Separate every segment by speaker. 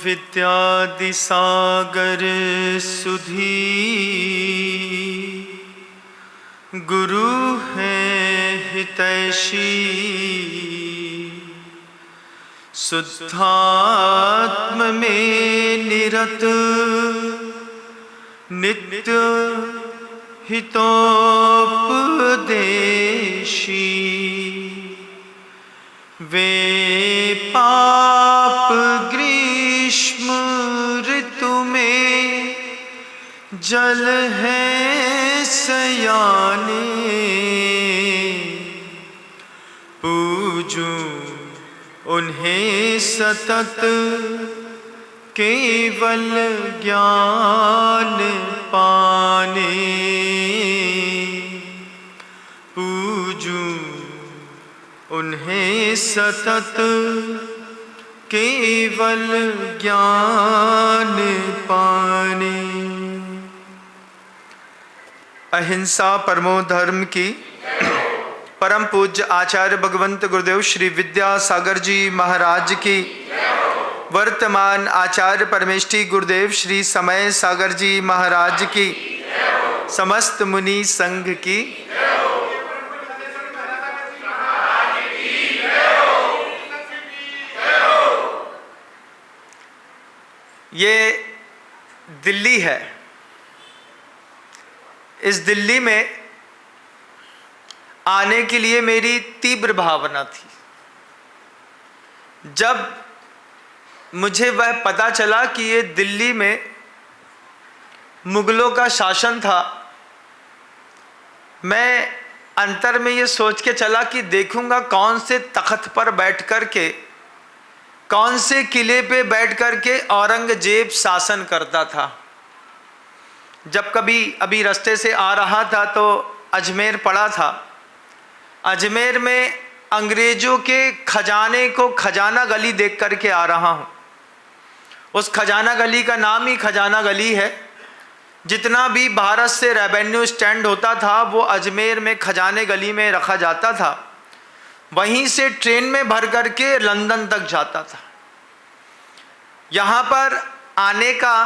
Speaker 1: विद्यादि सागर सुधी गुरु है हितैषी शुद्धात्म में निरत नित्य हितोपदेशी वे पाप ग्रीष्म ऋतु में जल है सयाने पूजूं उन्हें सतत केवल ज्ञान पाने पूजूं उन्हें सतत केवल ज्ञान पाने। अहिंसा परमो धर्म की परम पूज्य आचार्य भगवंत गुरुदेव श्री विद्यासागर जी महाराज की, वर्तमान आचार्य परमेष्ठी गुरुदेव श्री समय सागर जी महाराज की, समस्त मुनि संघ की। ये दिल्ली है। इस दिल्ली में आने के लिए मेरी तीव्र भावना थी। जब मुझे वह पता चला कि ये दिल्ली में मुगलों का शासन था, मैं अंतर में ये सोच के चला कि देखूंगा कौन से तख्त पर बैठ कर के, कौन से किले पे बैठ कर के औरंगजेब शासन करता था। जब कभी अभी रास्ते से आ रहा था तो अजमेर पड़ा था। अजमेर में अंग्रेजों के खजाने को खजाना गली देख कर के आ रहा हूँ। उस खजाना गली का नाम ही खजाना गली है। जितना भी भारत से रेवेन्यू स्टैंड होता था वो अजमेर में खजाने गली में रखा जाता था। वहीं से ट्रेन में भर कर के लंदन तक जाता था। यहाँ पर आने का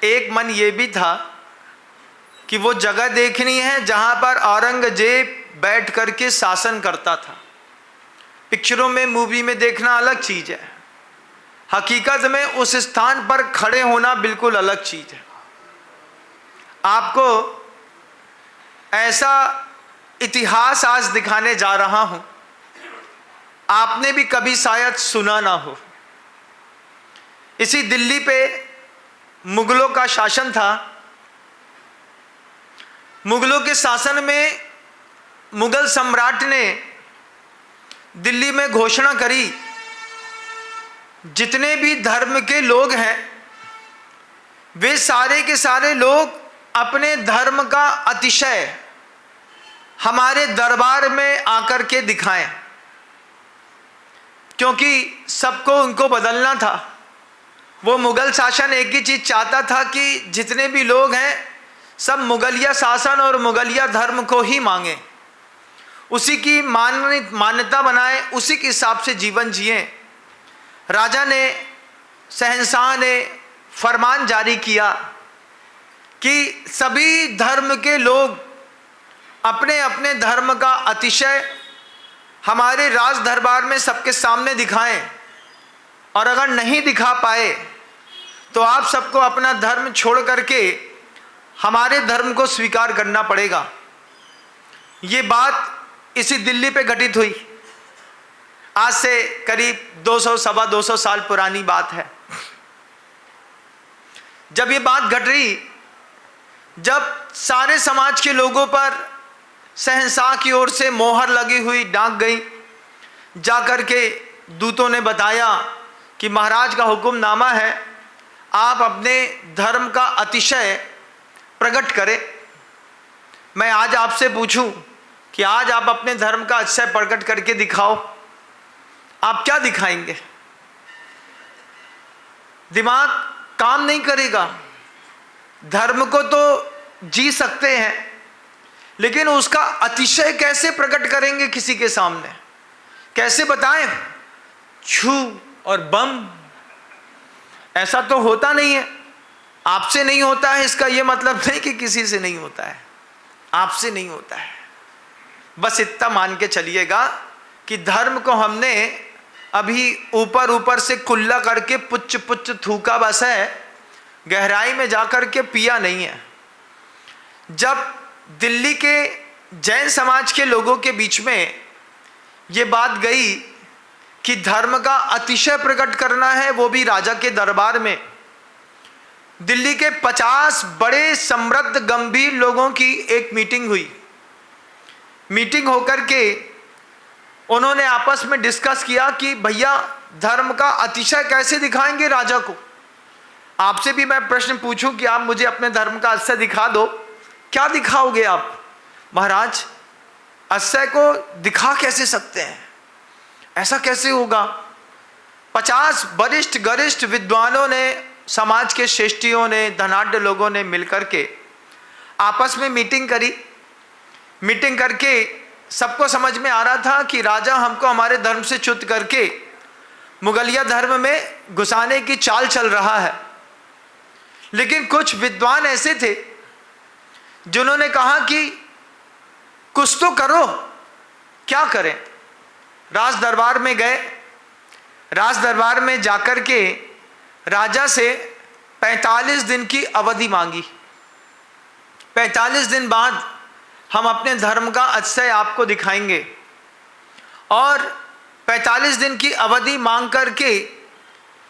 Speaker 1: एक मन ये भी था कि वो जगह देखनी है जहाँ पर औरंगजेब बैठ कर के शासन करता था। पिक्चरों में, मूवी में देखना अलग चीज़ है, हकीकत में उस स्थान पर खड़े होना बिल्कुल अलग चीज़ है। आपको ऐसा इतिहास आज दिखाने जा रहा हूँ, आपने भी कभी शायद सुना ना हो। इसी दिल्ली पे मुगलों का शासन था। मुगलों के शासन में मुगल सम्राट ने दिल्ली में घोषणा करी, जितने भी धर्म के लोग हैं वे सारे के सारे लोग अपने धर्म का अतिशय हमारे दरबार में आकर के दिखाएं, क्योंकि सबको उनको बदलना था। वो मुगल शासन एक ही चीज़ चाहता था कि जितने भी लोग हैं सब मुगलिया शासन और मुगलिया धर्म को ही मांगें, उसी की मान्यता बनाएं, उसी के हिसाब से जीवन जिएं। राजा ने, शहंशाह ने फरमान जारी किया कि सभी धर्म के लोग अपने अपने धर्म का अतिशय हमारे राज दरबार में सबके सामने दिखाएं, और अगर नहीं दिखा पाए तो आप सबको अपना धर्म छोड़ करके हमारे धर्म को स्वीकार करना पड़ेगा। ये बात इसी दिल्ली पे घटित हुई। आज से करीब 200 सवा 200 साल पुरानी बात है। जब ये बात घट रही, जब सारे समाज के लोगों पर शहंशाह की ओर से मोहर लगी हुई डाक गई, जाकर के दूतों ने बताया कि महाराज का हुक्मनामा है, आप अपने धर्म का अतिशय प्रकट करें। मैं आज आपसे पूछूं कि आज आप अपने धर्म का अतिशय प्रकट करके दिखाओ, आप क्या दिखाएंगे? दिमाग काम नहीं करेगा। धर्म को तो जी सकते हैं, लेकिन उसका अतिशय कैसे प्रकट करेंगे किसी के सामने? कैसे बताएं? छू और बम। ऐसा तो होता नहीं है। आपसे नहीं होता है इसका ये मतलब नहीं कि किसी से नहीं होता है, आपसे नहीं होता है। बस इतना मान के चलिएगा कि धर्म को हमने अभी ऊपर ऊपर से कुल्ला करके पुच्छ पुच्छ थूका बस है, गहराई में जाकर के पिया नहीं है। जब दिल्ली के जैन समाज के लोगों के बीच में ये बात गई कि धर्म का अतिशय प्रकट करना है, वो भी राजा के दरबार में, दिल्ली के 50 बड़े समृद्ध गंभीर लोगों की एक मीटिंग हुई। मीटिंग होकर के उन्होंने आपस में डिस्कस किया कि भैया धर्म का अतिशय कैसे दिखाएंगे राजा को। आपसे भी मैं प्रश्न पूछूं कि आप मुझे अपने धर्म का अतिशय दिखा दो, क्या दिखाओगे आप? महाराज अतिशय को दिखा कैसे सकते हैं, ऐसा कैसे होगा? 50 वरिष्ठ गरिष्ठ विद्वानों ने, समाज के श्रेष्ठियों ने, धनाढ्य लोगों ने मिलकर के आपस में मीटिंग करी। मीटिंग करके सबको समझ में आ रहा था कि राजा हमको हमारे धर्म से च्युत करके मुगलिया धर्म में घुसाने की चाल चल रहा है। लेकिन कुछ विद्वान ऐसे थे जिन्होंने कहा कि कुछ तो करो, क्या करें? राज दरबार में गए। राज दरबार में जाकर के राजा से 45 दिन की अवधि मांगी। 45 दिन बाद हम अपने धर्म का अतिशय आपको दिखाएंगे। और 45 दिन की अवधि मांग करके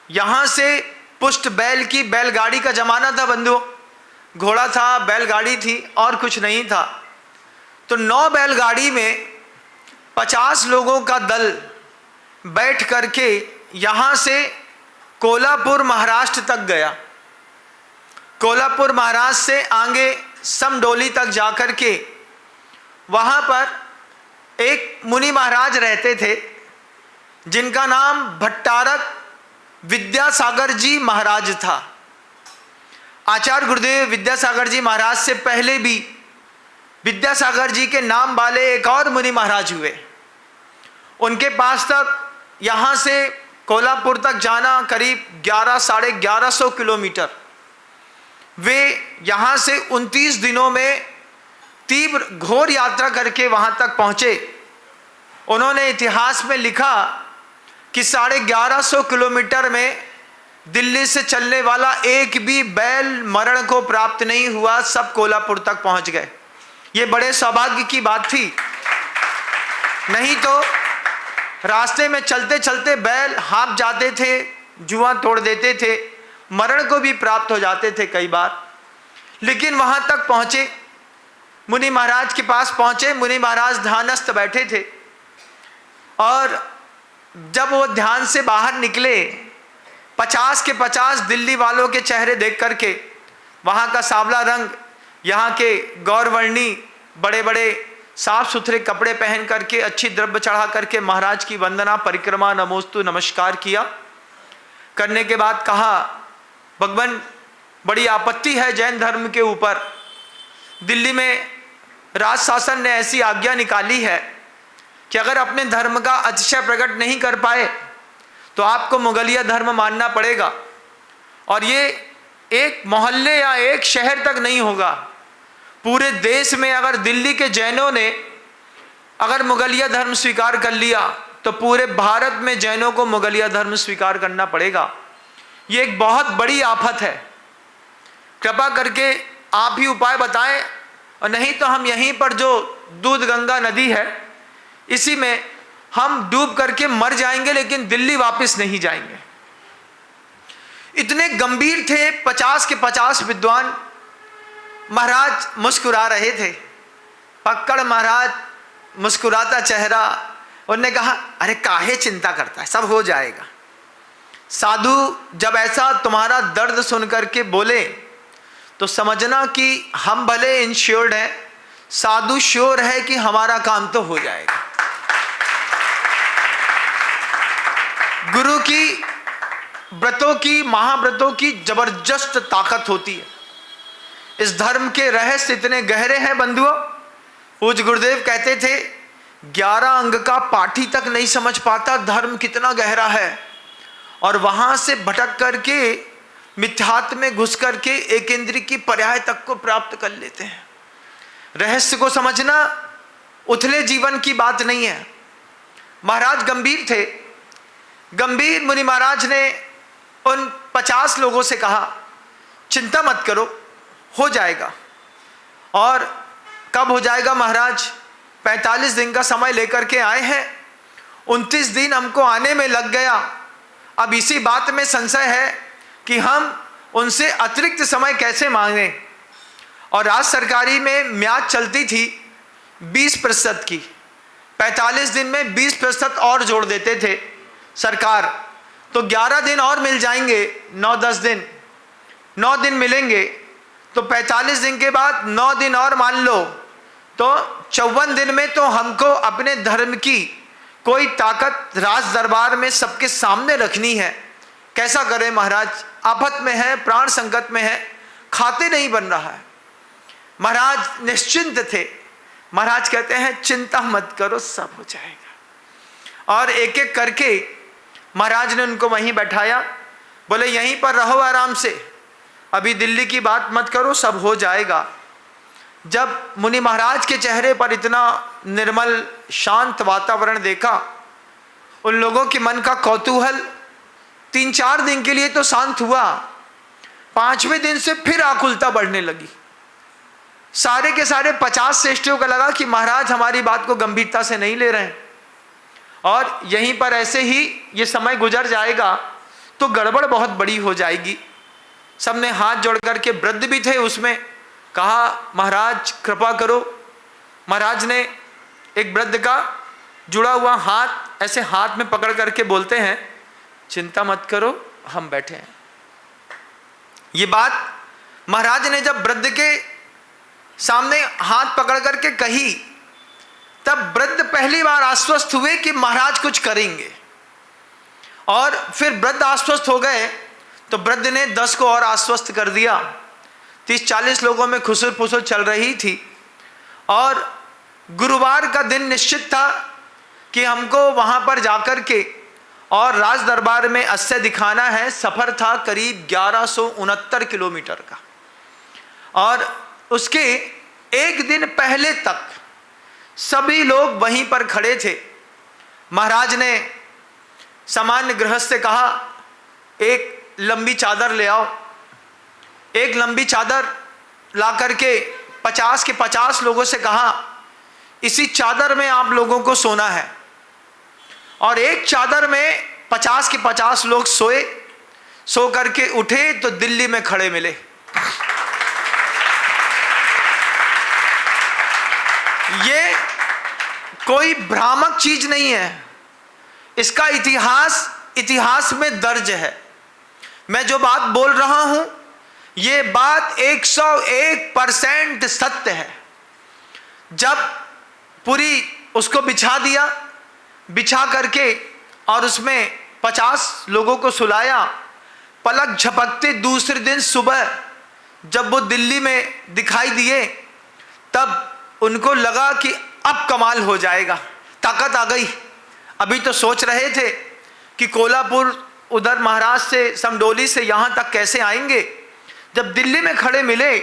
Speaker 1: यहाँ से पुष्ट बैल की, बैलगाड़ी का जमाना था बंधुओं, घोड़ा था, बैलगाड़ी थी और कुछ नहीं था, तो 9 बैलगाड़ी में 50 लोगों का दल बैठ करके यहाँ से कोल्हापुर महाराष्ट्र तक गया। कोल्हापुर महाराष्ट्र से आगे समडोली तक जाकर के वहाँ पर एक मुनि महाराज रहते थे जिनका नाम भट्टारक विद्यासागर जी महाराज था। आचार्य गुरुदेव विद्यासागर जी महाराज से पहले भी विद्यासागर जी के नाम वाले एक और मुनि महाराज हुए। उनके पास तक यहाँ से कोल्हापुर तक जाना करीब 1100-1150 किलोमीटर। वे यहाँ से 29 दिनों में तीव्र घोर यात्रा करके वहाँ तक पहुँचे। उन्होंने इतिहास में लिखा कि 1150 किलोमीटर में दिल्ली से चलने वाला एक भी बैल मरण को प्राप्त नहीं हुआ, सब कोल्हापुर तक पहुँच गए। ये बड़े सौभाग्य की बात थी, नहीं तो रास्ते में चलते चलते बैल हाँफ जाते थे, जुआ तोड़ देते थे, मरण को भी प्राप्त हो जाते थे कई बार। लेकिन वहाँ तक पहुँचे, मुनि महाराज के पास पहुँचे। मुनि महाराज ध्यानस्थ बैठे थे और जब वो ध्यान से बाहर निकले, 50 के 50 दिल्ली वालों के चेहरे देख करके, वहाँ का सांवला रंग, यहाँ के गौरवर्णी बड़े बड़े साफ सुथरे कपड़े पहन करके, अच्छी द्रव्य चढ़ा करके महाराज की वंदना, परिक्रमा, नमोस्तु, नमस्कार किया। करने के बाद कहा, भगवान बड़ी आपत्ति है जैन धर्म के ऊपर। दिल्ली में राज शासन ने ऐसी आज्ञा निकाली है कि अगर अपने धर्म का अतिशय प्रकट नहीं कर पाए तो आपको मुगलिया धर्म मानना पड़ेगा। और ये एक मोहल्ले या एक शहर तक नहीं होगा, पूरे देश में अगर दिल्ली के जैनों ने अगर मुगलिया धर्म स्वीकार कर लिया तो पूरे भारत में जैनों को मुगलिया धर्म स्वीकार करना पड़ेगा। ये एक बहुत बड़ी आफत है। कृपा करके आप ही उपाय बताएं, और नहीं तो हम यहीं पर जो दूध गंगा नदी है इसी में हम डूब करके मर जाएंगे, लेकिन दिल्ली वापस नहीं जाएंगे। इतने गंभीर थे 50 के 50 विद्वान। महाराज मुस्कुरा रहे थे, पक्कड़ महाराज मुस्कुराता चेहरा। उन्होंने कहा, अरे काहे चिंता करता है, सब हो जाएगा। साधु जब ऐसा तुम्हारा दर्द सुन करके बोले तो समझना कि हम भले इंश्योर्ड हैं, साधु श्योर है कि हमारा काम तो हो जाएगा। गुरु की व्रतों की, महाव्रतों की जबरदस्त ताकत होती है। इस धर्म के रहस्य इतने गहरे हैं बंधुओं। पूज्य गुरुदेव कहते थे 11 अंग का पाठी तक नहीं समझ पाता धर्म कितना गहरा है, और वहां से भटक करके मिथ्यात्व में घुस करके एक इंद्रिय की पर्याय तक को प्राप्त कर लेते हैं। रहस्य को समझना उथले जीवन की बात नहीं है। महाराज गंभीर थे। गंभीर मुनि महाराज ने उन 50 लोगों से कहा, चिंता मत करो, हो जाएगा। और कब हो जाएगा महाराज? 45 दिन का समय लेकर के आए हैं, 29 दिन हमको आने में लग गया। अब इसी बात में संशय है कि हम उनसे अतिरिक्त समय कैसे मांगें। और राज्य सरकारी में म्याद चलती थी 20% की, 45 दिन में 20% और जोड़ देते थे सरकार, तो 11 दिन और मिल जाएंगे, 9-10 दिन, 9 दिन मिलेंगे। तो 45 दिन के बाद 9 दिन और मान लो, तो 54 दिन में तो हमको अपने धर्म की कोई ताकत राज दरबार में सबके सामने रखनी है। कैसा करें महाराज? आफत में है, प्राण संकट में है, खाते नहीं बन रहा है। महाराज निश्चिंत थे। महाराज कहते हैं, चिंता मत करो, सब हो जाएगा। और एक एक करके महाराज ने उनको वहीं बैठाया, बोले यहीं पर रहो आराम से, अभी दिल्ली की बात मत करो, सब हो जाएगा। जब मुनि महाराज के चेहरे पर इतना निर्मल शांत वातावरण देखा, उन लोगों के मन का कौतूहल 3-4 दिन के लिए तो शांत हुआ, 5वें दिन से फिर आकुलता बढ़ने लगी। सारे के सारे 50 श्रेष्ठियों का लगा कि महाराज हमारी बात को गंभीरता से नहीं ले रहे हैं, और यहीं पर ऐसे ही ये समय गुजर जाएगा तो गड़बड़ बहुत बड़ी हो जाएगी। सबने हाथ जोड़ करके, वृद्ध भी थे उसमें, कहा महाराज कृपा करो। महाराज ने एक वृद्ध का जुड़ा हुआ हाथ ऐसे हाथ में पकड़ करके बोलते हैं, चिंता मत करो, हम बैठे हैं। ये बात महाराज ने जब वृद्ध के सामने हाथ पकड़ करके कही, तब वृद्ध पहली बार आश्वस्त हुए कि महाराज कुछ करेंगे। और फिर वृद्ध आश्वस्त हो गए तो वृद्ध ने 10 को और आश्वस्त कर दिया। 30-40 लोगों में खुसर फुसर चल रही थी, और गुरुवार का दिन निश्चित था कि हमको वहां पर जाकर के और राज दरबार में अस्य दिखाना है। सफर था करीब 1169 किलोमीटर का, और उसके एक दिन पहले तक सभी लोग वहीं पर खड़े थे। महाराज ने सामान्य गृहस्थ से कहा, एक लंबी चादर ले आओ। एक लंबी चादर ला करके 50 के 50 लोगों से कहा, इसी चादर में आप लोगों को सोना है। और एक चादर में 50 के 50 लोग सोए। सो करके उठे तो दिल्ली में खड़े मिले। ये कोई भ्रामक चीज नहीं है, इसका इतिहास में दर्ज है। मैं जो बात बोल रहा हूं, ये बात 101% सत्य है। जब पूरी उसको बिछा दिया, बिछा करके और उसमें 50 लोगों को सुलाया, पलक झपकते दूसरे दिन सुबह जब वो दिल्ली में दिखाई दिए, तब उनको लगा कि अब कमाल हो जाएगा, ताकत आ गई। अभी तो सोच रहे थे कि कोल्हापुर उधर महाराज से समडोली से यहाँ तक कैसे आएंगे। जब दिल्ली में खड़े मिले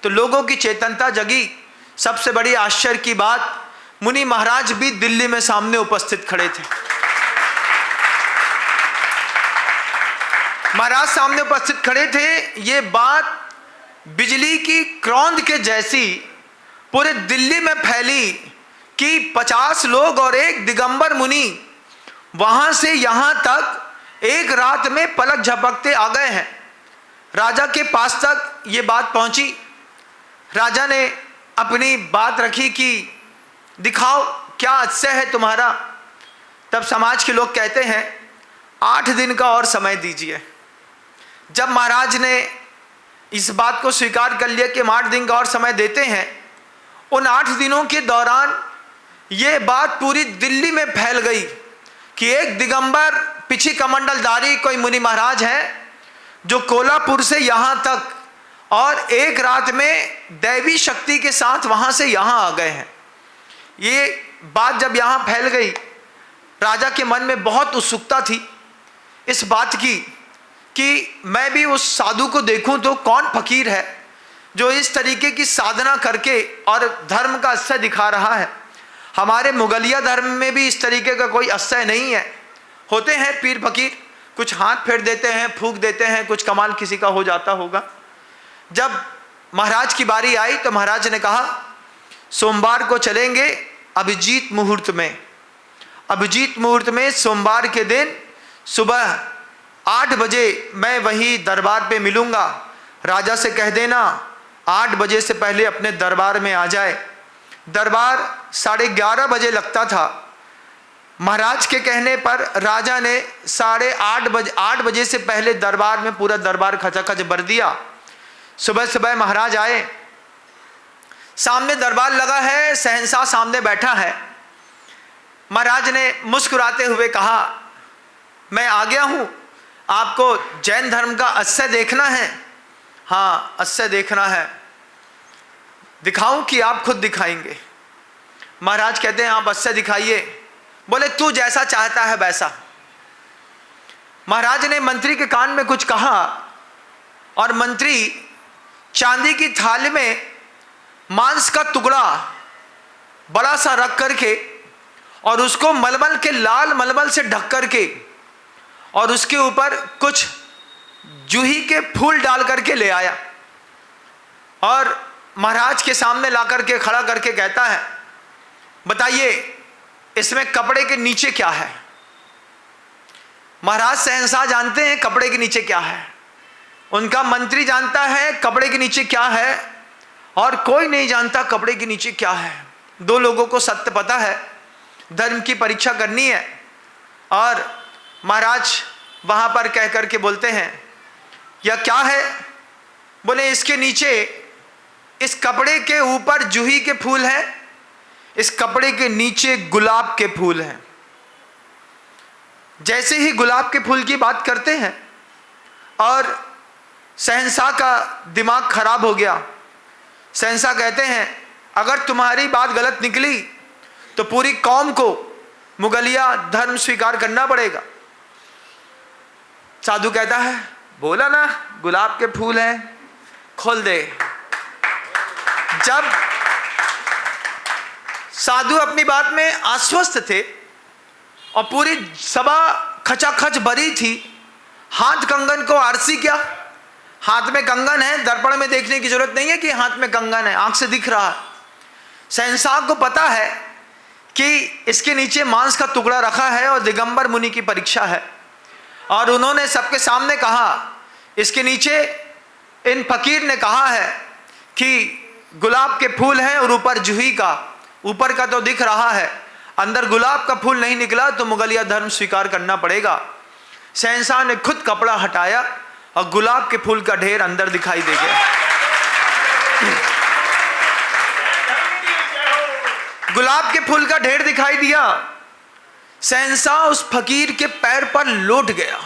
Speaker 1: तो लोगों की चेतनता जगी। सबसे बड़ी आश्चर्य की बात, मुनि महाराज भी दिल्ली में सामने उपस्थित खड़े थे। महाराज सामने उपस्थित खड़े थे। ये बात बिजली की क्रोंद के जैसी पूरे दिल्ली में फैली कि 50 लोग और एक दिगंबर मुनि वहां से यहां तक एक रात में पलक झपकते आ गए हैं। राजा के पास तक ये बात पहुंची। राजा ने अपनी बात रखी कि दिखाओ क्या अतिशय है तुम्हारा। तब समाज के लोग कहते हैं 8 दिन का और समय दीजिए। जब महाराज ने इस बात को स्वीकार कर लिया कि 8 दिन का और समय देते हैं, उन 8 दिनों के दौरान ये बात पूरी दिल्ली में फैल गई कि एक दिगंबर पिछी कमंडलधारी कोई मुनि महाराज है जो कोल्हापुर से यहाँ तक और एक रात में दैवी शक्ति के साथ वहाँ से यहाँ आ गए हैं। ये बात जब यहाँ फैल गई, राजा के मन में बहुत उत्सुकता थी इस बात की कि मैं भी उस साधु को देखूं तो कौन फकीर है जो इस तरीके की साधना करके और धर्म का आश्रय दिखा रहा है। हमारे मुगलिया धर्म में भी इस तरीके का कोई आश्रय नहीं है। होते हैं पीर फकीर, कुछ हाथ फेर देते हैं, फूंक देते हैं, कुछ कमाल किसी का हो जाता होगा। जब महाराज की बारी आई तो महाराज ने कहा सोमवार को चलेंगे अभिजीत मुहूर्त में। अभिजीत मुहूर्त में सोमवार के दिन सुबह 8 बजे मैं वही दरबार पे मिलूंगा। राजा से कह देना 8 बजे से पहले अपने दरबार में आ जाए। दरबार 11:30 बजे लगता था। महाराज के कहने पर राजा ने 8 बजे से पहले दरबार में पूरा दरबार खचाखच भर दिया। सुबह सुबह महाराज आए, सामने दरबार लगा है, शहंशाह सामने बैठा है। महाराज ने मुस्कुराते हुए कहा मैं आ गया हूं, आपको जैन धर्म का आश्रय देखना है? हाँ आश्रय देखना है। दिखाऊं कि आप खुद दिखाएंगे? महाराज कहते हैं आप आश्रय दिखाइए। बोले तू जैसा चाहता है वैसा। महाराज ने मंत्री के कान में कुछ कहा और मंत्री चांदी की थाली में मांस का टुकड़ा बड़ा सा रख करके और उसको मलमल के लाल मलमल से ढक करके और उसके ऊपर कुछ जूही के फूल डाल करके ले आया और महाराज के सामने ला करके खड़ा करके कहता है बताइए इसमें कपड़े के नीचे क्या है? महाराज शहंशाह जानते हैं कपड़े के नीचे क्या है, उनका मंत्री जानता है कपड़े के नीचे क्या है और कोई नहीं जानता कपड़े के नीचे क्या है। 2 लोगों को सत्य पता है, धर्म की परीक्षा करनी है। और महाराज वहां पर कह करके बोलते हैं यह क्या है? बोले इसके नीचे, इस कपड़े के ऊपर जूही के फूल हैं, इस कपड़े के नीचे गुलाब के फूल हैं। जैसे ही गुलाब के फूल की बात करते हैं और शहंशाह का दिमाग खराब हो गया। शहंशाह कहते हैं अगर तुम्हारी बात गलत निकली तो पूरी कौम को मुगलिया धर्म स्वीकार करना पड़ेगा। साधु कहता है बोला ना गुलाब के फूल हैं, खोल दे। जब साधु अपनी बात में आश्वस्त थे और पूरी सभा खचाखच भरी थी, हाथ कंगन को आरसी क्या, हाथ में कंगन है, दर्पण में देखने की जरूरत नहीं है कि हाथ में कंगन है, आंख से दिख रहा है। शहंशाह को पता है कि इसके नीचे मांस का टुकड़ा रखा है और दिगंबर मुनि की परीक्षा है। और उन्होंने सबके सामने कहा इसके नीचे इन फकीर ने कहा है कि गुलाब के फूल हैं और ऊपर जूही का, ऊपर का तो दिख रहा है, अंदर गुलाब का फूल नहीं निकला तो मुगलिया धर्म स्वीकार करना पड़ेगा। शहंशाह ने खुद कपड़ा हटाया और गुलाब के फूल का ढेर अंदर दिखाई दे गया। गुलाब के फूल का ढेर दिखाई दिया। शहंशाह उस फकीर के पैर पर लौट गया।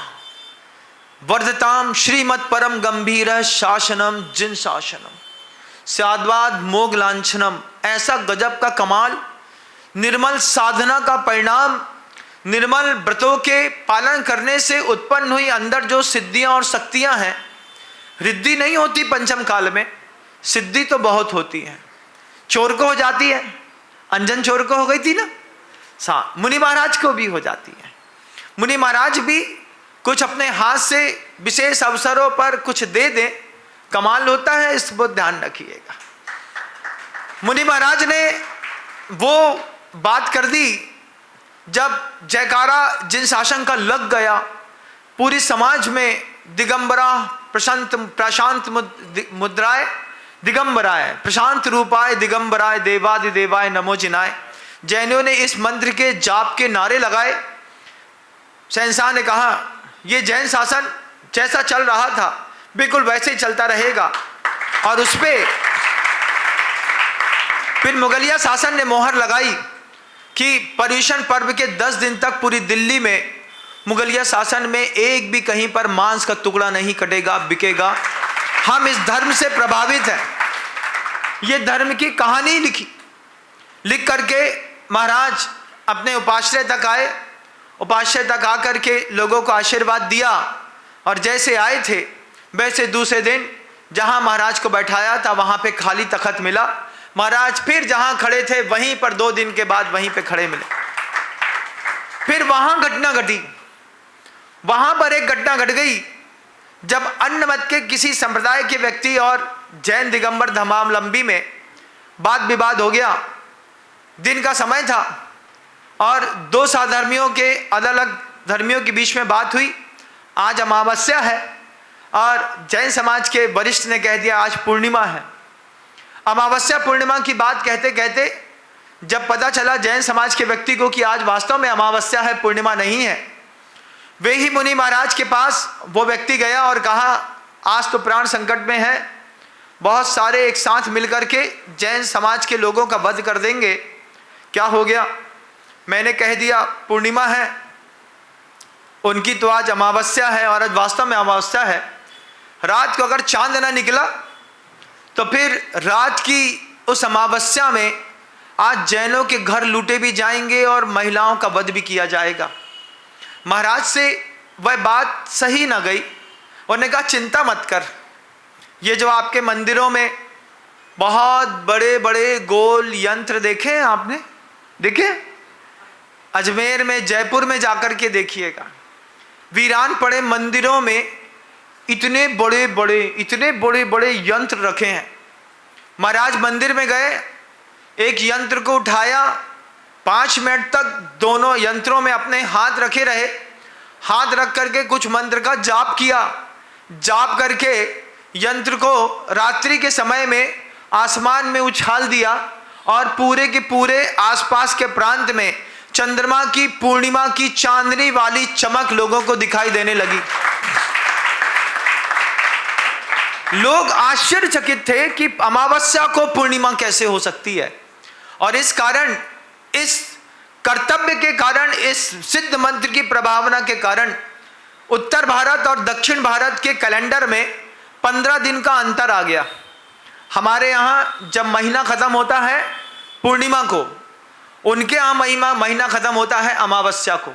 Speaker 1: वर्धताम श्रीमत् परम गंभीर शासनम जिन शासनम स्याद्वाद मोग लांछनम। ऐसा गजब का कमाल, निर्मल साधना का परिणाम, निर्मल व्रतों के पालन करने से उत्पन्न हुई अंदर जो सिद्धियां और शक्तियां हैं। रिद्धि नहीं होती पंचम काल में, सिद्धि तो बहुत होती है। चोर को हो जाती है, अंजन चोर को हो गई थी ना, मुनि महाराज को भी हो जाती है। मुनि महाराज भी कुछ अपने हाथ से विशेष अवसरों पर कुछ दे दें, कमाल होता है, इस पर ध्यान रखिएगा। मुनि महाराज ने वो बात कर दी जब जयकारा जिन शासन का लग गया, पूरी समाज में दिगंबरा प्रशांत मुद्राए दिगंबराय प्रशांत रूपाय दिगंबराय देवादिदेवाय नमो जिनाय। जैनों ने इस मंत्र के जाप के नारे लगाए। शहंशाह ने कहा ये जैन शासन जैसा चल रहा था बिल्कुल वैसे ही चलता रहेगा। और उस पर फिर मुगलिया शासन ने मोहर लगाई कि पर्यूषण पर्व के 10 दिन तक पूरी दिल्ली में मुगलिया शासन में एक भी कहीं पर मांस का टुकड़ा नहीं कटेगा, बिकेगा। हम इस धर्म से प्रभावित हैं। ये धर्म की कहानी लिख करके महाराज अपने उपाश्रय तक आए। उपाश्रय तक आकर के लोगों को आशीर्वाद दिया। और जैसे आए थे वैसे दूसरे दिन जहां महाराज को बैठाया था वहां पे खाली तख्त मिला। महाराज फिर जहां खड़े थे वहीं पर 2 दिन के बाद वहीं पे खड़े मिले। फिर वहां घटना घटी, वहां पर एक घटना घट गई जब अन्य मत के किसी संप्रदाय के व्यक्ति और जैन दिगंबर धर्मावलंबी में वाद विवाद हो गया। दिन का समय था और 2 साधर्मियों के अलग अलग धर्मियों के बीच में बात हुई। आज अमावस्या है और जैन समाज के वरिष्ठ ने कह दिया आज पूर्णिमा है। अमावस्या पूर्णिमा की बात कहते कहते जब पता चला जैन समाज के व्यक्ति को कि आज वास्तव में अमावस्या है, पूर्णिमा नहीं है, वे ही मुनि महाराज के पास वो व्यक्ति गया और कहा आज तो प्राण संकट में है, बहुत सारे एक साथ मिलकर के जैन समाज के लोगों का वध कर देंगे, क्या हो गया? मैंने कह दिया पूर्णिमा है, उनकी तो आज अमावस्या है और आज वास्तव में अमावस्या है। रात को अगर चांद ना निकला तो फिर रात की उस अमावस्या में आज जैनों के घर लूटे भी जाएंगे और महिलाओं का वध भी किया जाएगा। महाराज से वह बात सही ना गई। उन्होंने कहा चिंता मत कर, ये जो आपके मंदिरों में बहुत बड़े बड़े गोल यंत्र देखे हैं आपने, देखे? अजमेर में, जयपुर में जाकर के देखिएगा, वीरान पड़े मंदिरों में इतने बड़े बड़े यंत्र रखे हैं। महाराज मंदिर में गए, एक यंत्र को उठाया, 5 मिनट तक दोनों यंत्रों में अपने हाथ रखे रहे, हाथ रख करके कुछ मंत्र का जाप किया। जाप करके यंत्र को रात्रि के समय में आसमान में उछाल दिया और पूरे के पूरे आसपास के प्रांत में चंद्रमा की पूर्णिमा की चांदनी वाली चमक लोगों को दिखाई देने लगी। लोग आश्चर्यचकित थे कि अमावस्या को पूर्णिमा कैसे हो सकती है। और इस कारण, इस कर्तव्य के कारण, इस सिद्ध मंत्र की प्रभावना के कारण उत्तर भारत और दक्षिण भारत के कैलेंडर में 15 दिन का अंतर आ गया। हमारे यहाँ जब महीना खत्म होता है पूर्णिमा को, उनके यहाँ महीना खत्म होता है अमावस्या को।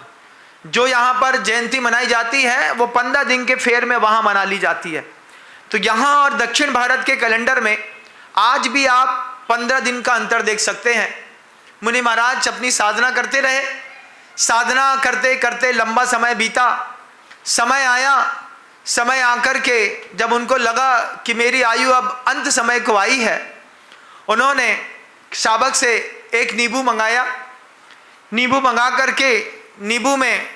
Speaker 1: जो यहाँ पर जयंती मनाई जाती है वो 15 दिन के फेर में वहाँ मना ली जाती है। तो यहाँ और दक्षिण भारत के कैलेंडर में आज भी आप 15 दिन का अंतर देख सकते हैं। मुनि महाराज अपनी साधना करते रहे, साधना करते करते लंबा समय बीता। समय आया, समय आकर के जब उनको लगा कि मेरी आयु अब अंत समय को आई है, उन्होंने शावक से एक नींबू मंगाया। नींबू मंगा करके नींबू में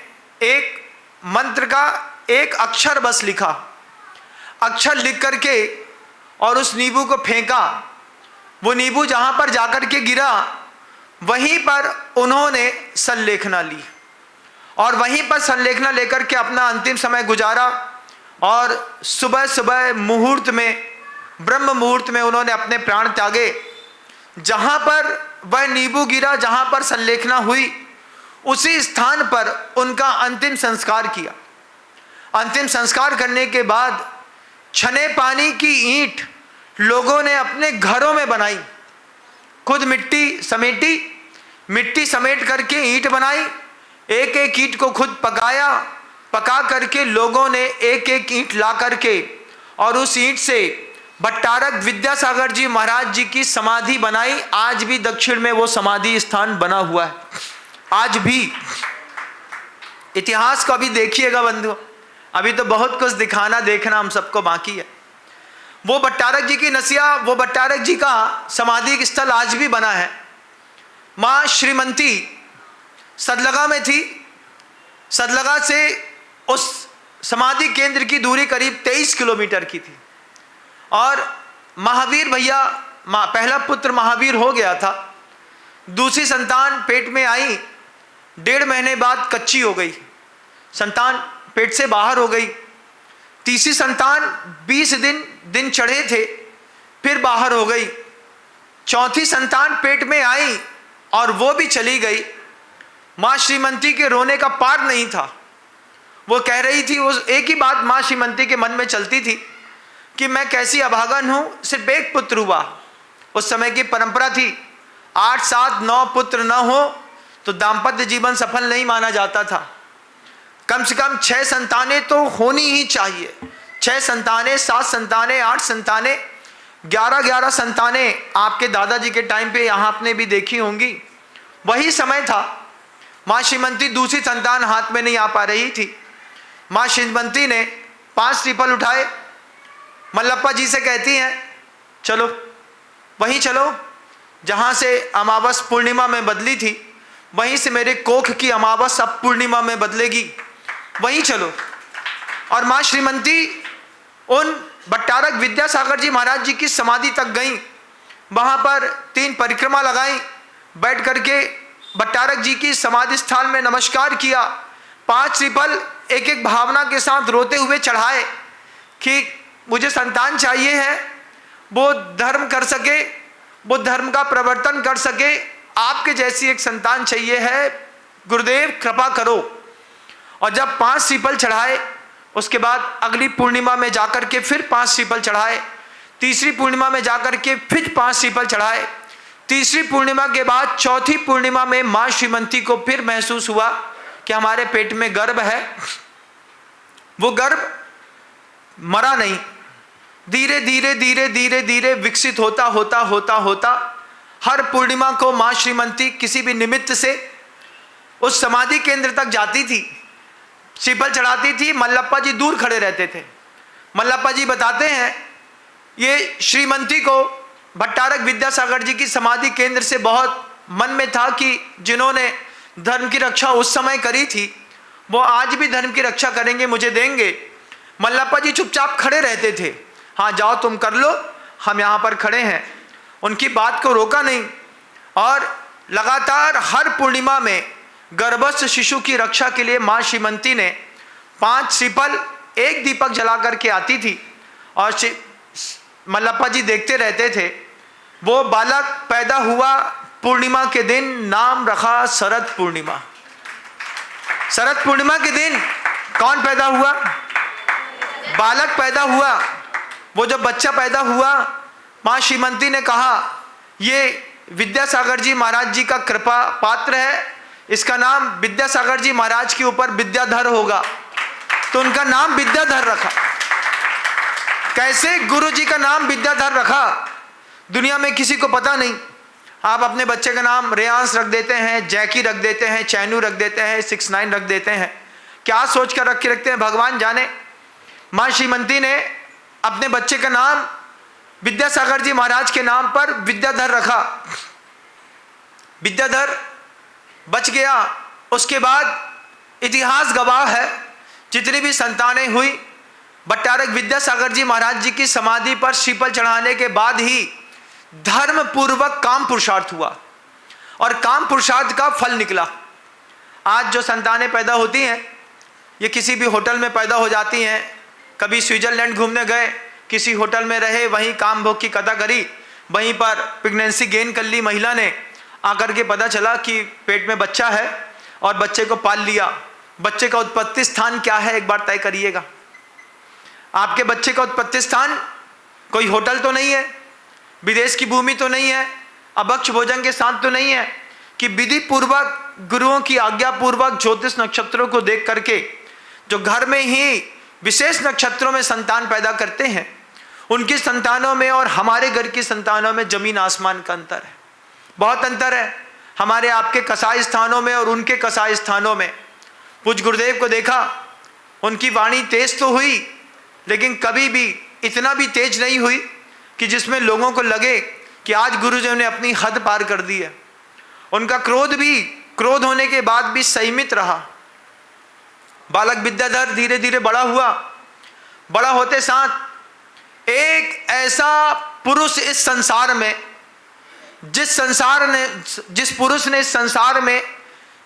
Speaker 1: एक मंत्र का एक अक्षर बस लिखा, अक्षर लिख करके और उस नींबू को फेंका। वो नींबू जहाँ पर जाकर के गिरा वहीं पर उन्होंने संलेखना ली और वहीं पर संलेखना लेकर के अपना अंतिम समय गुजारा। और सुबह सुबह मुहूर्त में, ब्रह्म मुहूर्त में उन्होंने अपने प्राण त्यागे। जहाँ पर वह नींबू गिरा, जहाँ पर संलेखना हुई, उसी स्थान पर उनका अंतिम संस्कार किया। अंतिम संस्कार करने के बाद छने पानी की ईंट लोगों ने अपने घरों में बनाई, खुद मिट्टी समेट करके ईंट बनाई। एक एक ईंट को खुद पकाया, पका करके लोगों ने एक एक ईंट ला करके और उस ईंट से भट्टारक विद्यासागर जी महाराज जी की समाधि बनाई। आज भी दक्षिण में वो समाधि स्थान बना हुआ है। आज भी इतिहास को अभी देखिएगा बंधुओं, अभी तो बहुत कुछ दिखाना देखना हम सबको बाकी है। वो भट्टारक जी की नसिया, वो भट्टारक जी का समाधि स्थल आज भी बना है। माँ श्रीमंती सदलगा में थी। सदलगा से उस समाधि केंद्र की दूरी करीब 23 किलोमीटर की थी। और महावीर भैया, पहला पुत्र महावीर हो गया था, दूसरी संतान पेट में आई, 1.5 महीने बाद कच्ची हो गई, संतान पेट से बाहर हो गई। तीसरी संतान 20 दिन चढ़े थे, फिर बाहर हो गई। चौथी संतान पेट में आई और वो भी चली गई। माँ श्रीमंती के रोने का पार नहीं था। वो कह रही थी, वो एक ही बात माँ श्रीमंती के मन में चलती थी कि मैं कैसी अभागन हूँ, सिर्फ एक पुत्र हुआ। उस समय की परंपरा थी 8, 7, 9 पुत्र न हो तो दाम्पत्य जीवन सफल नहीं माना जाता था। कम से कम 6 संतानें तो होनी ही चाहिए। 6 संतानें, 7 संतानें, 8 संतानें, 11 संतानें आपके दादाजी के टाइम पे यहाँ आपने भी देखी होंगी। वही समय था। माँ श्रीमंती दूसरी संतान हाथ में नहीं आ पा रही थी। माँ श्रीमंती ने 5 श्रीफल उठाए, मल्लप्पा जी से कहती हैं चलो वहीं चलो जहाँ से अमावस पूर्णिमा में बदली थी, वहीं से मेरे कोख की अमावस अब पूर्णिमा में बदलेगी, वहीं चलो। और माँ श्रीमंती उन भट्टारक विद्यासागर जी महाराज जी की समाधि तक गईं। वहाँ पर 3 परिक्रमा लगाई, बैठ करके भट्टारक जी की समाधि स्थान में नमस्कार किया। 5 श्रीफल एक एक भावना के साथ रोते हुए चढ़ाए कि मुझे संतान चाहिए है, वो धर्म कर सके, वो धर्म का प्रवर्तन कर सके, आपके जैसी एक संतान चाहिए है, गुरुदेव कृपा करो। और जब 5 श्रीफल चढ़ाए, उसके बाद अगली पूर्णिमा में जाकर के फिर 5 श्रीफल चढ़ाए, तीसरी पूर्णिमा में जाकर के फिर 5 श्रीफल चढ़ाए, तीसरी पूर्णिमा के बाद चौथी पूर्णिमा में माँ श्रीमंती को फिर महसूस हुआ कि हमारे पेट में गर्भ है। वो गर्भ मरा नहीं, धीरे धीरे धीरे धीरे धीरे विकसित होता होता होता होता हर पूर्णिमा को माँ श्रीमंती किसी भी निमित्त से उस समाधि केंद्र तक जाती थी, श्रीफल चढ़ाती थी। मल्लप्पा जी दूर खड़े रहते थे। मल्लप्पा जी बताते हैं ये श्रीमंती को भट्टारक विद्यासागर जी की समाधि केंद्र से बहुत मन में था कि जिन्होंने धर्म की रक्षा उस समय करी थी वो आज भी धर्म की रक्षा करेंगे, मुझे देंगे। मल्लप्पा जी चुपचाप खड़े रहते थे, हाँ जाओ तुम कर लो, हम यहाँ पर खड़े हैं। उनकी बात को रोका नहीं और लगातार हर पूर्णिमा में गर्भस्थ शिशु की रक्षा के लिए माँ श्रीमंती ने 5 श्रीफल, 1 दीपक जला करके आती थी और मल्लप्पा जी देखते रहते थे। वो बालक पैदा हुआ पूर्णिमा के दिन, नाम रखा शरद पूर्णिमा। शरद पूर्णिमा के दिन कौन पैदा हुआ? बालक पैदा हुआ। वो जब बच्चा पैदा हुआ, माँ श्रीमंती ने कहा ये विद्यासागर जी महाराज जी का कृपा पात्र है, इसका नाम विद्यासागर जी महाराज के ऊपर विद्याधर होगा, तो उनका नाम विद्याधर रखा। कैसे गुरु जी का नाम विद्याधर रखा दुनिया में किसी को पता नहीं। आप अपने बच्चे का नाम रेयांश रख देते हैं, जैकी रख देते हैं, चैनू रख देते हैं, 69 रख देते हैं, क्या सोच कर रखते हैं भगवान जाने। माँ श्रीमंती ने अपने बच्चे का नाम विद्यासागर जी महाराज के नाम पर विद्याधर रखा। विद्याधर बच गया। उसके बाद इतिहास गवाह है, जितनी भी संतानें हुई भट्टारक विद्यासागर जी महाराज जी की समाधि पर श्रीफल चढ़ाने के बाद ही धर्म पूर्वक काम पुरुषार्थ हुआ और काम पुरुषार्थ का फल निकला। आज जो संतानें पैदा होती हैं ये किसी भी होटल में पैदा हो जाती हैं। कभी स्विट्जरलैंड घूमने गए, किसी होटल में रहे, वहीं काम भोग की कथा करी, वहीं पर प्रेगनेंसी गेन कर ली महिला ने, आकर के पता चला कि पेट में बच्चा है और बच्चे को पाल लिया। बच्चे का उत्पत्ति स्थान क्या है एक बार तय करिएगा। आपके बच्चे का उत्पत्ति स्थान कोई होटल तो नहीं है, विदेश की भूमि तो नहीं है, अभक्ष भोजन के साथ तो नहीं है, कि विधि पूर्वक गुरुओं की आज्ञा पूर्वक ज्योतिष नक्षत्रों को देख करके जो घर में ही विशेष नक्षत्रों में संतान पैदा करते हैं, उनकी संतानों में और हमारे घर की संतानों में जमीन आसमान का अंतर है, बहुत अंतर है। हमारे आपके कसाई स्थानों में और उनके कसाई स्थानों में। पूज्य गुरुदेव को देखा, उनकी वाणी तेज तो हुई लेकिन कभी भी इतना भी तेज नहीं हुई कि जिसमें लोगों को लगे कि आज गुरुजी ने अपनी हद पार कर दी है। उनका क्रोध भी क्रोध होने के बाद भी संयमित रहा। बालक विद्याधर धीरे धीरे बड़ा हुआ। बड़ा होते साथ एक ऐसा पुरुष इस संसार में, जिस पुरुष ने इस संसार में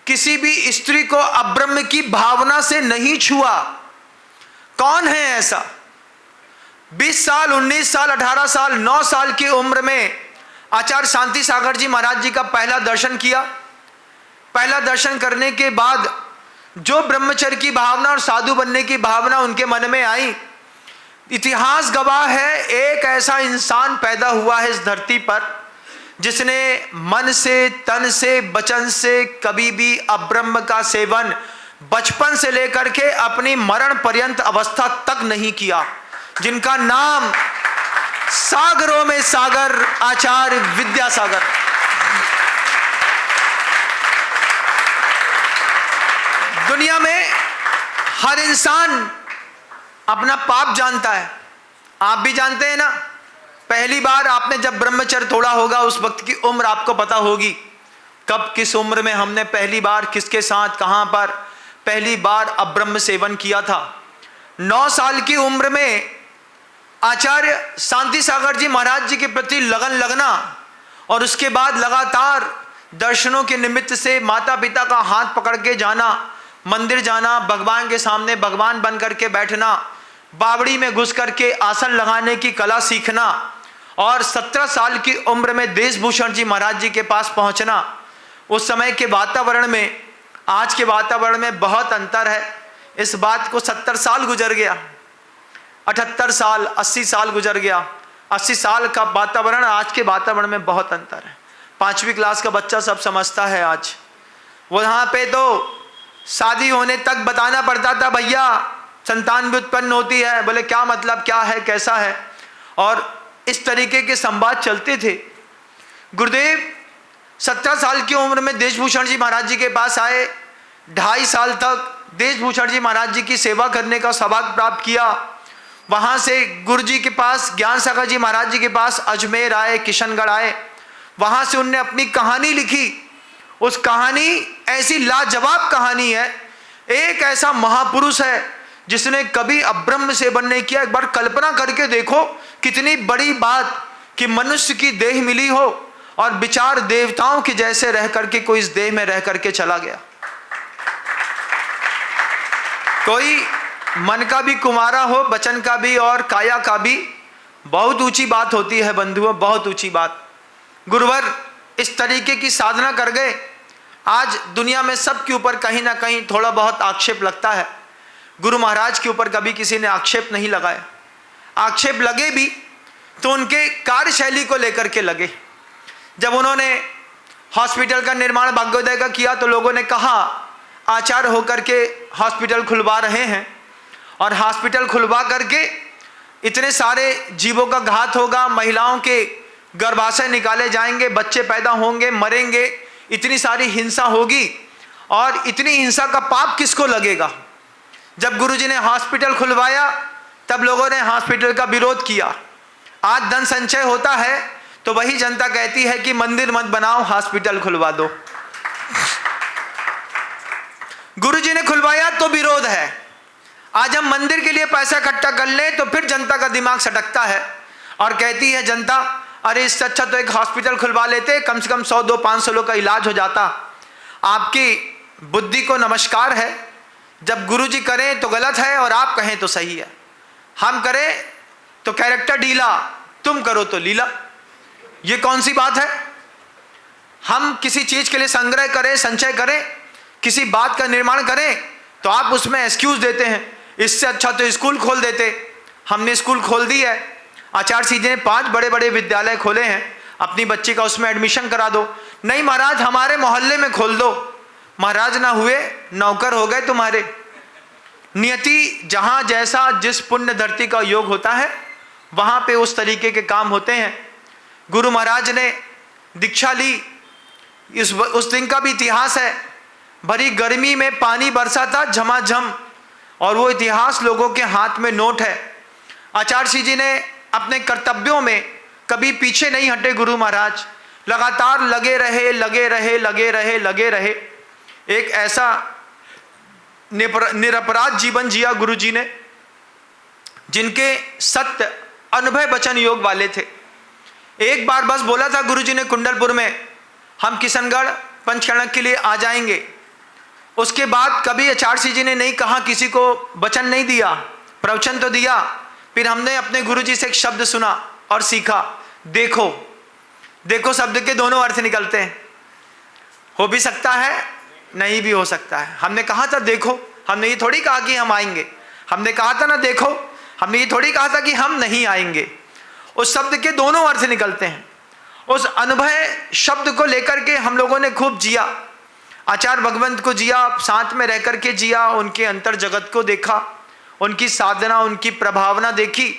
Speaker 1: किसी भी स्त्री को अब्रह्म की भावना से नहीं छुआ, कौन है ऐसा? 20 साल, 19 साल, 18 साल, 9 साल की उम्र में आचार्य शांति सागर जी महाराज जी का पहला दर्शन किया। पहला दर्शन करने के बाद जो ब्रह्मचर्य की भावना और साधु बनने की भावना उनके मन में आई, इतिहास गवाह है एक ऐसा इंसान पैदा हुआ है इस धरती पर जिसने मन से, तन से, वचन से कभी भी अब्रह्म का सेवन बचपन से लेकर के अपनी मरण पर्यंत अवस्था तक नहीं किया, जिनका नाम सागरों में सागर आचार्य विद्यासागर। दुनिया में हर इंसान अपना पाप जानता है, आप भी जानते हैं ना। पहली बार आपने जब ब्रह्मचर्य तोड़ा होगा उस वक्त की उम्र आपको पता होगी, कब किस उम्र में हमने पहली बार किसके साथ कहां पर पहली बार अब्रह्म सेवन किया था। 9 साल की उम्र में आचार्य शांति सागर जी महाराज जी के प्रति लगन लगना और उसके बाद लगातार दर्शनों के निमित्त से माता पिता का हाथ पकड़ के जाना, मंदिर जाना, भगवान के सामने भगवान बन करके बैठना, बावड़ी में घुस करके आसन लगाने की कला सीखना और 17 साल की उम्र में देशभूषण जी महाराज जी के पास पहुंचना। उस समय के वातावरण में आज के वातावरण में बहुत अंतर है। इस बात को 70 साल गुजर गया, 78 साल 80 साल गुजर गया। 80 साल का वातावरण आज के वातावरण में बहुत अंतर है। 5वीं क्लास का बच्चा सब समझता है आज। वहाँ पे तो शादी होने तक बताना पड़ता था, भैया संतान भी उत्पन्न होती है, बोले क्या मतलब, क्या है, कैसा है, और इस तरीके के संवाद चलते थे। गुरुदेव 17 साल की उम्र में देशभूषण जी महाराज जी के पास आए, 2.5 साल तक देशभूषण जी महाराज जी की सेवा करने का सौभाग्य प्राप्त किया। वहाँ से गुरु जी के पास, ज्ञान सागर जी महाराज जी के पास अजमेर आए, किशनगढ़ आए। वहाँ से उनने अपनी कहानी लिखी। उस कहानी ऐसी लाजवाब कहानी है। एक ऐसा महापुरुष है जिसने कभी अब्रह्म सेवन नहीं किया। एक बार कल्पना करके देखो कितनी बड़ी बात कि मनुष्य की देह मिली हो और विचार देवताओं के जैसे रह करके कोई इस देह में रह करके चला गया। कोई मन का भी कुमारा हो, वचन का भी और काया का भी। बहुत ऊंची बात होती है बंधुओं, बहुत ऊंची बात। गुरुवर इस तरीके की साधना कर गए। आज दुनिया में सबके ऊपर कहीं ना कहीं थोड़ा बहुत आक्षेप लगता है। गुरु महाराज के ऊपर कभी किसी ने आक्षेप नहीं लगाया। आक्षेप लगे भी तो उनके कार्यशैली को लेकर के लगे। जब उन्होंने हॉस्पिटल का निर्माण भाग्योदय का किया तो लोगों ने कहा आचार्य होकर के हॉस्पिटल खुलवा रहे हैं और हॉस्पिटल खुलवा करके इतने सारे जीवों का घात होगा, महिलाओं के गर्भाशय निकाले जाएंगे, बच्चे पैदा होंगे, मरेंगे, इतनी सारी हिंसा होगी और इतनी हिंसा का पाप किसको लगेगा। जब गुरुजी ने हॉस्पिटल खुलवाया तब लोगों ने हॉस्पिटल का विरोध किया। आज धन संचय होता है तो वही जनता कहती है कि मंदिर मत बनाओ, हॉस्पिटल खुलवा दो। गुरुजी ने खुलवाया तो विरोध है। आज हम मंदिर के लिए पैसा इकट्ठा कर ले तो फिर जनता का दिमाग सटकता है और कहती है जनता, अरे इससे अच्छा तो एक हॉस्पिटल खुलवा लेते, कम से कम 100-200-500 लोग का इलाज हो जाता। आपकी बुद्धि को नमस्कार है। जब गुरुजी करें तो गलत है और आप कहें तो सही है। हम करें तो कैरेक्टर ढीला, तुम करो तो लीला। ये कौन सी बात है। हम किसी चीज के लिए संग्रह करें, संचय करें, किसी बात का निर्माण करें तो आप उसमें एक्सक्यूज देते हैं, इससे अच्छा तो स्कूल खोल देते। हमने स्कूल खोल दी है। आचार्य जी ने 5 बड़े बड़े विद्यालय खोले हैं, अपनी बच्ची का उसमें एडमिशन करा दो। नहीं महाराज हमारे मोहल्ले में खोल दो। महाराज ना हुए, नौकर हो गए तुम्हारे। नियति जहां जैसा जिस पुण्य धरती का योग होता है वहां पे उस तरीके के काम होते हैं। गुरु महाराज ने दीक्षा ली, उस दिन का भी इतिहास है। भरी गर्मी में पानी बरसा था झमाझम और वो इतिहास लोगों के हाथ में नोट है। आचार्य जी ने अपने कर्तव्यों में कभी पीछे नहीं हटे। गुरु महाराज लगातार लगे रहे, लगे रहे, लगे रहे, लगे रहे। एक ऐसा निरपराध जीवन जिया गुरु जी ने, जिनके सत्य अनुभव वचन योग वाले थे। एक बार बस बोला था गुरु जी ने कुंडलपुर में, हम किशनगढ़ पंचकर्णक के लिए आ जाएंगे। उसके बाद कभी आचार्य जी ने नहीं कहा, किसी को वचन नहीं दिया, प्रवचन तो दिया। फिर हमने अपने गुरु जी से एक शब्द सुना और सीखा, देखो। देखो शब्द के दोनों अर्थ निकलते हैं, हो भी सकता है, नहीं भी हो सकता है। हमने कहा था देखो, हमने ये थोड़ी कहा कि हम आएंगे। हमने कहा था ना देखो, हमने ये थोड़ी कहा था कि हम नहीं आएंगे। उस शब्द के दोनों अर्थ निकलते हैं। उस अनुभव शब्द को लेकर के हम लोगों ने खूब जिया। आचार्य भगवंत को जिया, साथ में रह करके जिया, उनके अंतर जगत को देखा, उनकी साधना, उनकी प्रभावना देखी।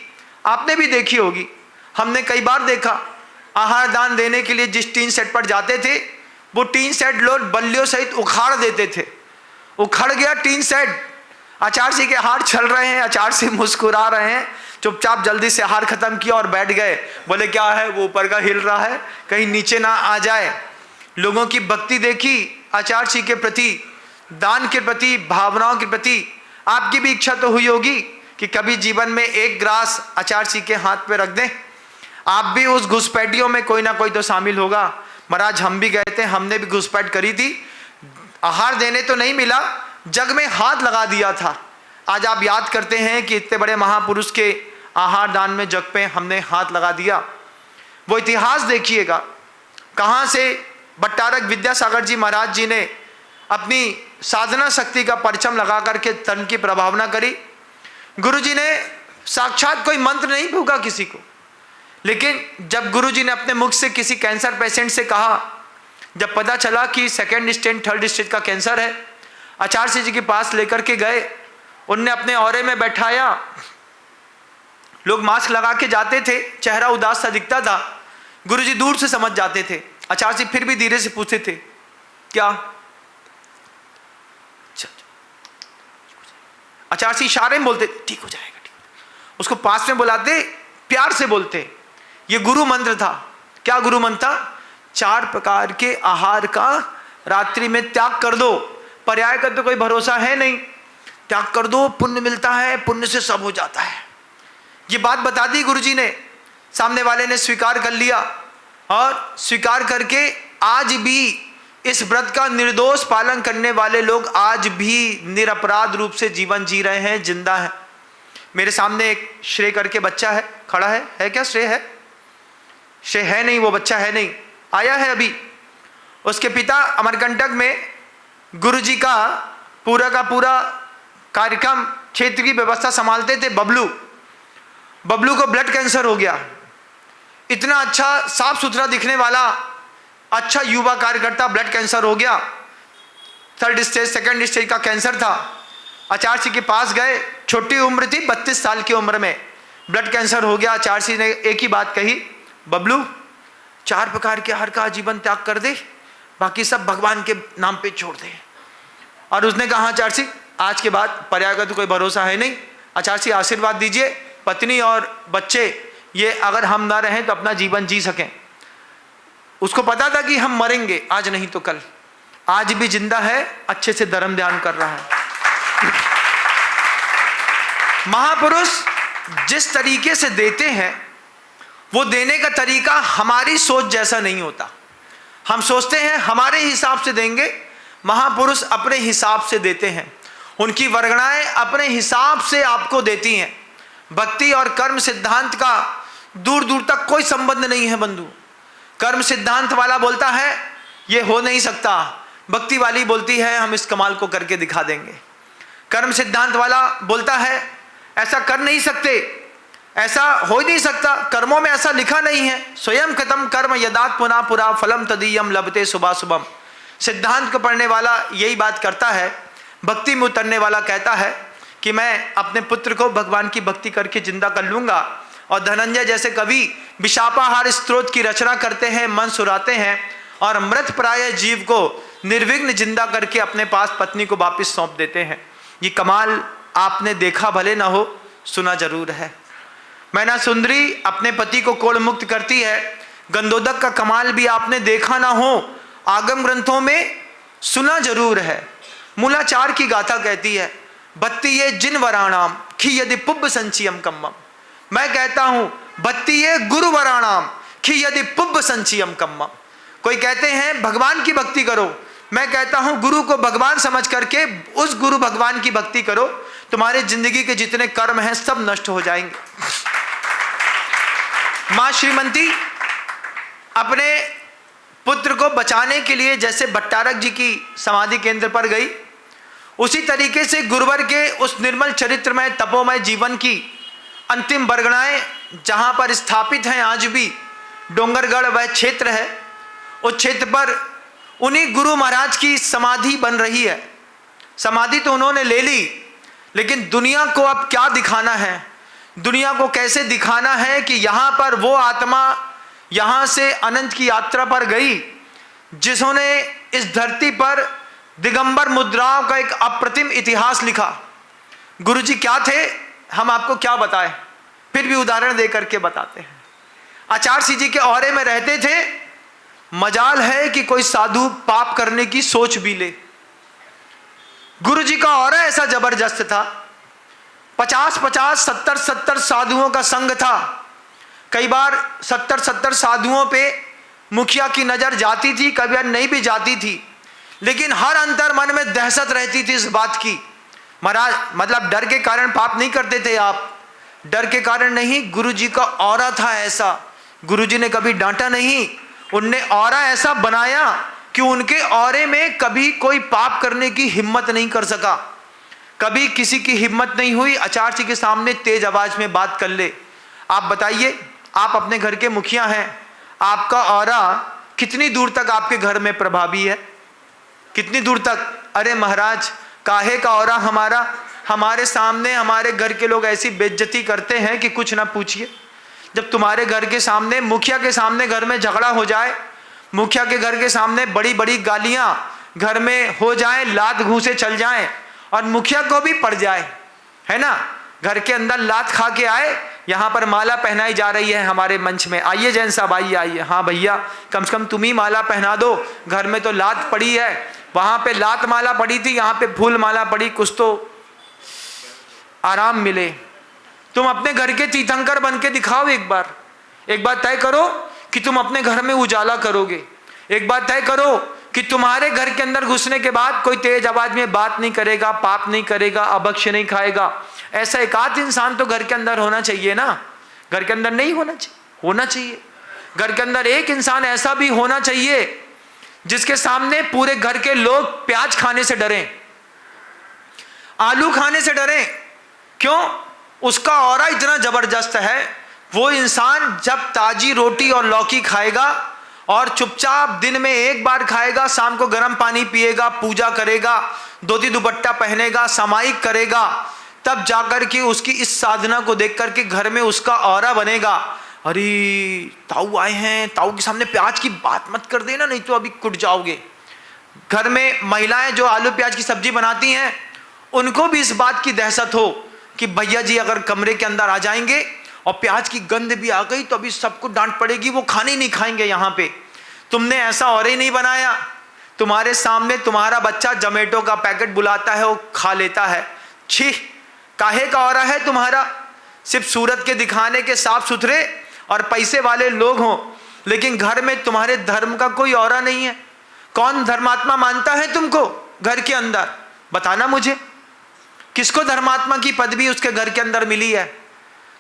Speaker 1: आपने भी देखी होगी, हमने कई बार देखा। आहार दान देने के लिए जिस टीन सेट पर जाते थे, वो टीन सेट लोग बल्लियों सहित उखाड़ देते थे। उखड़ गया टीन सेट, आचार्य जी के हार चल रहे हैं, आचार्य जी मुस्कुरा रहे हैं, चुपचाप जल्दी से हार खत्म किया और बैठ गए। बोले क्या है, वो ऊपर का हिल रहा है, कहीं नीचे ना आ जाए। लोगों की भक्ति देखी आचार्य जी के प्रति, दान के प्रति, भावनाओं के प्रति। आपकी भी इच्छा तो हुई होगी कि कभी जीवन में एक ग्रास आचार्य जी के हाथ पे रख दें। आप भी उस घुसपैठियों में कोई ना कोई तो शामिल होगा। महाराज हम भी गए थे, हमने भी घुसपैठ करी थी, आहार देने तो नहीं मिला, जग में हाथ लगा दिया था। आज आप याद करते हैं कि इतने बड़े महापुरुष के आहार दान में जग पे हमने हाथ लगा दिया। वो इतिहास देखिएगा, कहाँ से भट्टारक विद्यासागर जी महाराज जी ने अपनी साधना शक्ति का परचम लगा करके तन की प्रभावना करी। गुरु जी ने साक्षात कोई मंत्र नहीं फूका किसी को, लेकिन जब गुरु जी ने अपने मुख से किसी कैंसर पेशेंट से कहा, जब पता चला कि 2nd स्टेज 3rd स्टेज का कैंसर है, आचार्य जी के पास लेकर के गए, उनने अपने औरे में बैठाया। लोग मास्क लगा के जाते थे, चेहरा उदास सा दिखता था, गुरु जी दूर से समझ जाते थे। आचार्य जी फिर भी धीरे से पूछते थे, क्या? आचार्य जी इशारे में बोलते, ठीक हो जाएगा, ठीक। उसको पास में बुलाते, प्यार से बोलते। ये गुरु मंत्र था। क्या गुरु मंत्र था? 4 प्रकार के आहार का रात्रि में त्याग कर दो। पर्याय का तो कोई भरोसा है नहीं, त्याग कर दो, पुण्य मिलता है, पुण्य से सब हो जाता है। ये बात बता दी गुरु जी ने, सामने वाले ने स्वीकार कर लिया, और स्वीकार करके आज भी इस व्रत का निर्दोष पालन करने वाले लोग आज भी निरपराध रूप से जीवन जी रहे हैं, जिंदा हैं। मेरे सामने एक श्रेय करके बच्चा है, खड़ा है क्या? श्रेय है? श्रेय है नहीं, वो बच्चा है नहीं, आया है अभी। उसके पिता अमरकंटक में गुरु जी का पूरा कार्यक्रम, क्षेत्र की व्यवस्था संभालते थे। बबलू को ब्लड कैंसर हो गया। इतना अच्छा साफ सुथरा दिखने वाला अच्छा युवा कार्यकर्ता, ब्लड कैंसर हो गया। 3rd स्टेज 2nd स्टेज का कैंसर था। आचार्य जी के पास गए, छोटी उम्र थी, 32 साल की उम्र में ब्लड कैंसर हो गया। आचार्य जी ने एक ही बात कही, बबलू 4 प्रकार के आहार का जीवन त्याग कर दे, बाकी सब भगवान के नाम पे छोड़ दे। और उसने कहा, आचार्य जी आज के बाद पर्याय का तो कोई भरोसा है नहीं, आचार्य जी आशीर्वाद दीजिए, पत्नी और बच्चे ये अगर हम ना रहें तो अपना जीवन जी सकें। उसको पता था कि हम मरेंगे, आज नहीं तो कल। आज भी जिंदा है, अच्छे से धर्म ध्यान कर रहा है। महापुरुष जिस तरीके से देते हैं, वो देने का तरीका हमारी सोच जैसा नहीं होता। हम सोचते हैं हमारे हिसाब से देंगे, महापुरुष अपने हिसाब से देते हैं। उनकी वर्गणाएं अपने हिसाब से आपको देती हैं। भक्ति और कर्म सिद्धांत का दूर दूर तक कोई संबंध नहीं है बंधु। कर्म सिद्धांत वाला बोलता है ये हो नहीं सकता, भक्ति वाली बोलती है हम इस कमाल को करके दिखा देंगे। कर्म सिद्धांत वाला बोलता है ऐसा कर नहीं सकते, ऐसा हो ही नहीं सकता, कर्मों में ऐसा लिखा नहीं है। स्वयं कृतम कर्म यदात् पुनः पुरा फलम तदीयम लभते शुभा शुभम। सिद्धांत को पढ़ने वाला यही बात करता है। भक्ति में उतरने वाला कहता है कि मैं अपने पुत्र को भगवान की भक्ति करके जिंदा कर लूंगा। और धनंजय जैसे कवि विशापाहार स्तोत्र की रचना करते हैं, मन सुराते हैं और मृत प्राय जीव को निर्विघ्न जिंदा करके अपने पास पत्नी को वापस सौंप देते हैं। ये कमाल आपने देखा भले ना हो, सुना जरूर है। मैना सुंदरी अपने पति को कोढ़ मुक्त करती है। गंधोदक का कमाल भी आपने देखा ना हो, आगम ग्रंथों में सुना जरूर है। मूलाचार की गाथा कहती है बत्ती ये जिन वराणाम खी यदि पुब्ब संचियम कम्मम। मैं कहता हूं बत्ती ये गुरु वराणाम खी यदि पुब्ब संचियम कम्मम। कोई कहते हैं भगवान की भक्ति करो, मैं कहता हूं गुरु को भगवान समझ करके उस गुरु भगवान की भक्ति करो, तुम्हारे जिंदगी के जितने कर्म हैं सब नष्ट हो जाएंगे। मां श्रीमती अपने पुत्र को बचाने के लिए जैसे भट्टारक जी की समाधि केंद्र पर गई, उसी तरीके से गुरुवर के उस निर्मल चरित्रमय तपोमय जीवन की अंतिम वर्गणाएं जहां पर स्थापित हैं, आज भी डोंगरगढ़ वह क्षेत्र है, उस क्षेत्र पर उन्हीं गुरु महाराज की समाधि बन रही है। समाधि तो उन्होंने ले ली, लेकिन दुनिया को अब क्या दिखाना है, दुनिया को कैसे दिखाना है कि यहां पर वो आत्मा यहां से अनंत की यात्रा पर गई जिन्होंने इस धरती पर दिगंबर मुद्राओं का एक अप्रतिम इतिहास लिखा। गुरुजी क्या थे हम आपको क्या बताएं, फिर भी उदाहरण दे करके बताते हैं। आचार्य जी के औरे में रहते थे, मजाल है कि कोई साधु पाप करने की सोच भी ले। गुरुजी का औरा ऐसा जबरदस्त था, 50-50, 70-70 साधुओं का संग था। कई बार 70-70 साधुओं पे मुखिया की नजर जाती थी, कभी बार नहीं भी जाती थी, लेकिन हर अंतर मन में दहशत रहती थी इस बात की, महाराज मतलब डर के कारण पाप नहीं करते थे आप, डर के कारण नहीं, गुरुजी का औरा था ऐसा। गुरुजी ने कभी डांटा नहीं, उनने औरा ऐसा बनाया कि उनके औरे में कभी कोई पाप करने की हिम्मत नहीं कर सका, कभी किसी की हिम्मत नहीं हुई आचार्य जी के सामने तेज आवाज में बात कर ले। आप बताइए, आप अपने घर के मुखिया हैं, आपका औरा कितनी दूर तक आपके घर में प्रभावी है, कितनी दूर तक? अरे महाराज काहे का औरा हमारा, हमारे सामने हमारे घर के लोग ऐसी बेइज्जती करते हैं कि कुछ ना पूछिए। जब तुम्हारे घर के सामने, मुखिया के सामने घर में झगड़ा हो जाए, मुखिया के घर के सामने बड़ी बड़ी गालियां घर में हो जाए, लात घूंसे चल जाएं और मुखिया को भी पड़ जाए, है ना, घर के अंदर लात खा के आए, यहाँ पर माला पहनाई जा रही है हमारे मंच में, आइए जैन साहब आइए आइए, हाँ भैया कम से कम तुम ही माला पहना दो, घर में तो लात पड़ी है, वहां पे लात माला पड़ी थी, यहाँ पे फूल माला पड़ी, कुछ तो आराम मिले। तुम अपने घर के तीर्थंकर बन के दिखाओ, एक बार तय करो कि तुम अपने घर में उजाला करोगे, एक बार तय करो कि तुम्हारे घर के अंदर घुसने के बाद कोई तेज आवाज में बात नहीं करेगा, पाप नहीं करेगा, अभक्ष्य नहीं खाएगा। ऐसा एक आध इंसान तो घर के अंदर होना चाहिए ना, घर के अंदर नहीं होना चाहिए, होना चाहिए घर के अंदर एक इंसान ऐसा भी होना चाहिए जिसके सामने पूरे घर के लोग प्याज खाने से डरें, आलू खाने से डरें। क्यों? उसका औरा इतना जबरदस्त है। वो इंसान जब ताजी रोटी और लौकी खाएगा और चुपचाप दिन में एक बार खाएगा, शाम को गर्म पानी पिएगा, पूजा करेगा, धोती दुपट्टा पहनेगा, सामायिक करेगा, तब जाकर के उसकी इस साधना को देख करके घर में उसका औरा बनेगा। अरे ताऊ आए हैं, ताऊ के सामने प्याज की बात मत कर देना, नहीं तो अभी कुट जाओगे। घर में महिलाएं जो आलू प्याज की सब्जी बनाती हैं, उनको भी इस बात की दहशत हो कि भैया जी अगर कमरे के अंदर आ जाएंगे और प्याज की गंध भी आ गई तो अभी सबको डांट पड़ेगी, वो खाने नहीं खाएंगे यहाँ पे। तुमने ऐसा और ही नहीं बनाया, तुम्हारे सामने तुम्हारा बच्चा जोमेटो का पैकेट बुलाता है, वो खा लेता है। छी, काहे का औरा है तुम्हारा? सिर्फ सूरत के दिखाने के साफ सुथरे और पैसे वाले लोग हों, लेकिन घर में तुम्हारे धर्म का कोई औरा नहीं है। कौन धर्मात्मा मानता है तुमको घर के अंदर? बताना मुझे, किसको धर्मात्मा की पदवी उसके घर के अंदर मिली है?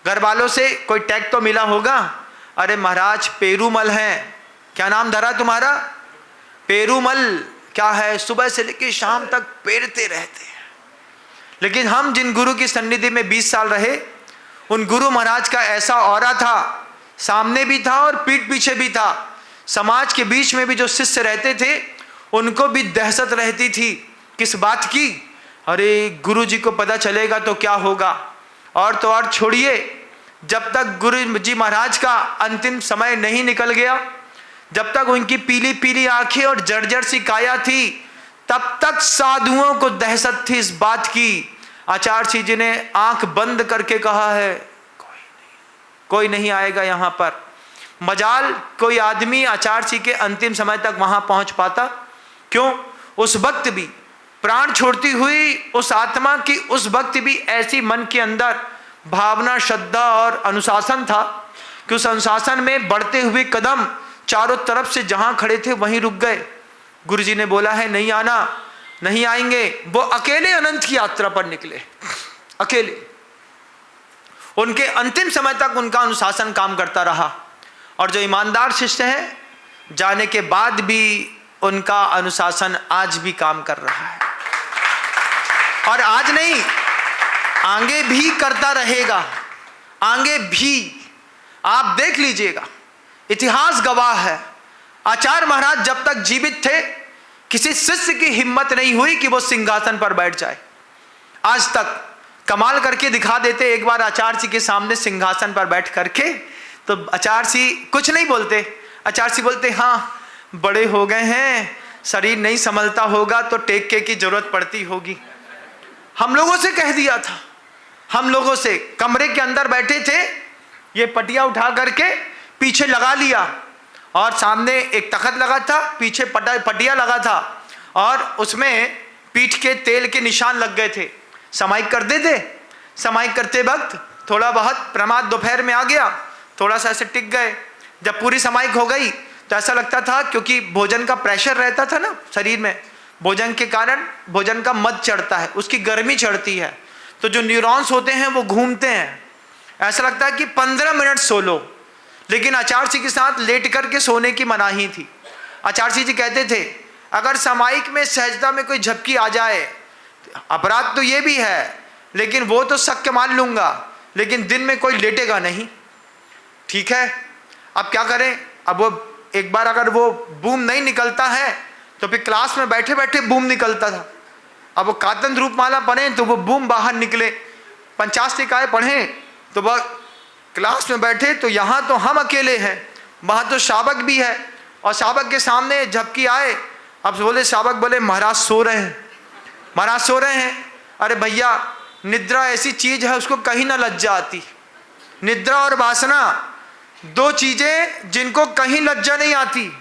Speaker 1: घर वालों से कोई टैग तो मिला होगा। अरे महाराज पेरूमल है, क्या नाम धरा तुम्हारा? पेरूमल क्या है? सुबह से लेकर शाम तक पेरते रहते हैं। लेकिन हम जिन गुरु की सन्निधि में 20 साल रहे, उन गुरु महाराज का ऐसा औरा था, सामने भी था और पीठ पीछे भी था। समाज के बीच में भी जो शिष्य रहते थे उनको भी दहशत रहती थी। किस बात की? अरे गुरु जी को पता चलेगा तो क्या होगा। और तो और छोड़िए, जब तक गुरु जी महाराज का अंतिम समय नहीं निकल गया, जब तक उनकी पीली पीली आंखें और जर्जर सी काया थी, तब तक साधुओं को दहशत थी इस बात की। आचार्य जी ने आंख बंद करके कहा है, कोई नहीं आएगा यहाँ पर। मजाल कोई आदमी आचार्य जी के अंतिम समय तक वहां पहुंच पाता। क्यों? उस वक्त भी प्राण छोड़ती हुई उस आत्मा की उस वक्त भी ऐसी मन के अंदर भावना, श्रद्धा और अनुशासन था कि उस अनुशासन में बढ़ते हुए कदम चारों तरफ से जहां खड़े थे वहीं रुक गए। गुरुजी ने बोला है नहीं आना, नहीं आएंगे। वो अकेले अनंत की यात्रा पर निकले, अकेले। उनके अंतिम समय तक उनका अनुशासन काम करता रहा। और जो ईमानदार शिष्य हैं, जाने के बाद भी उनका अनुशासन आज भी काम कर रहा है, और आज नहीं आगे भी करता रहेगा, आगे भी। आप देख लीजिएगा, इतिहास गवाह है। आचार्य महाराज जब तक जीवित थे किसी शिष्य की हिम्मत नहीं हुई कि वो सिंहासन पर बैठ जाए। आज तक कमाल करके दिखा देते। एक बार आचार्य जी के सामने सिंहासन पर बैठ करके, तो आचार्य जी कुछ नहीं बोलते। आचार्य जी बोलते, हाँ बड़े हो गए हैं, शरीर नहीं संभलता होगा तो टेके की जरूरत पड़ती होगी। हम लोगों से कह दिया था, हम लोगों से कमरे के अंदर बैठे थे, ये पटिया उठा करके पीछे लगा लिया और सामने एक तख्त लगा था, पीछे पटिया लगा था और उसमें पीठ के तेल के निशान लग गए थे। समाइक कर देते, समाइक करते वक्त थोड़ा बहुत प्रमाद दोपहर में आ गया, थोड़ा सा ऐसे टिक गए। जब पूरी समाइक हो गई तो ऐसा लगता था, क्योंकि भोजन का प्रेशर रहता था ना शरीर में, भोजन के कारण भोजन का मद चढ़ता है, उसकी गर्मी चढ़ती है, तो जो न्यूरॉन्स होते हैं वो घूमते हैं। ऐसा लगता है कि 15 मिनट सो लो। लेकिन आचार्य जी के साथ लेट करके सोने की मनाही थी। आचार्य जी कहते थे, अगर समाइक में सहजता में कोई झपकी आ जाए, अपराध तो ये भी है, लेकिन वो तो शक मान लूंगा, लेकिन दिन में कोई लेटेगा नहीं। ठीक है, अब क्या करें। अब वो एक बार अगर वो बूम नहीं निकलता है तो फिर क्लास में बैठे बैठे बूम निकलता था। अब वो कातन रूपमाला पढ़ें तो वो बूम बाहर निकले, पंचास्तिकाएं पढ़ें तो वह क्लास में बैठे तो यहाँ तो हम अकेले हैं, वहाँ तो शावक भी है, और शावक के सामने झपकी आए। अब बोले, शावक बोले महाराज सो रहे हैं, महाराज सो रहे हैं। अरे भैया, निद्रा ऐसी चीज है, उसको कहीं ना लज्जा आती। निद्रा और वासना दो चीजें जिनको कहीं लज्जा नहीं आती,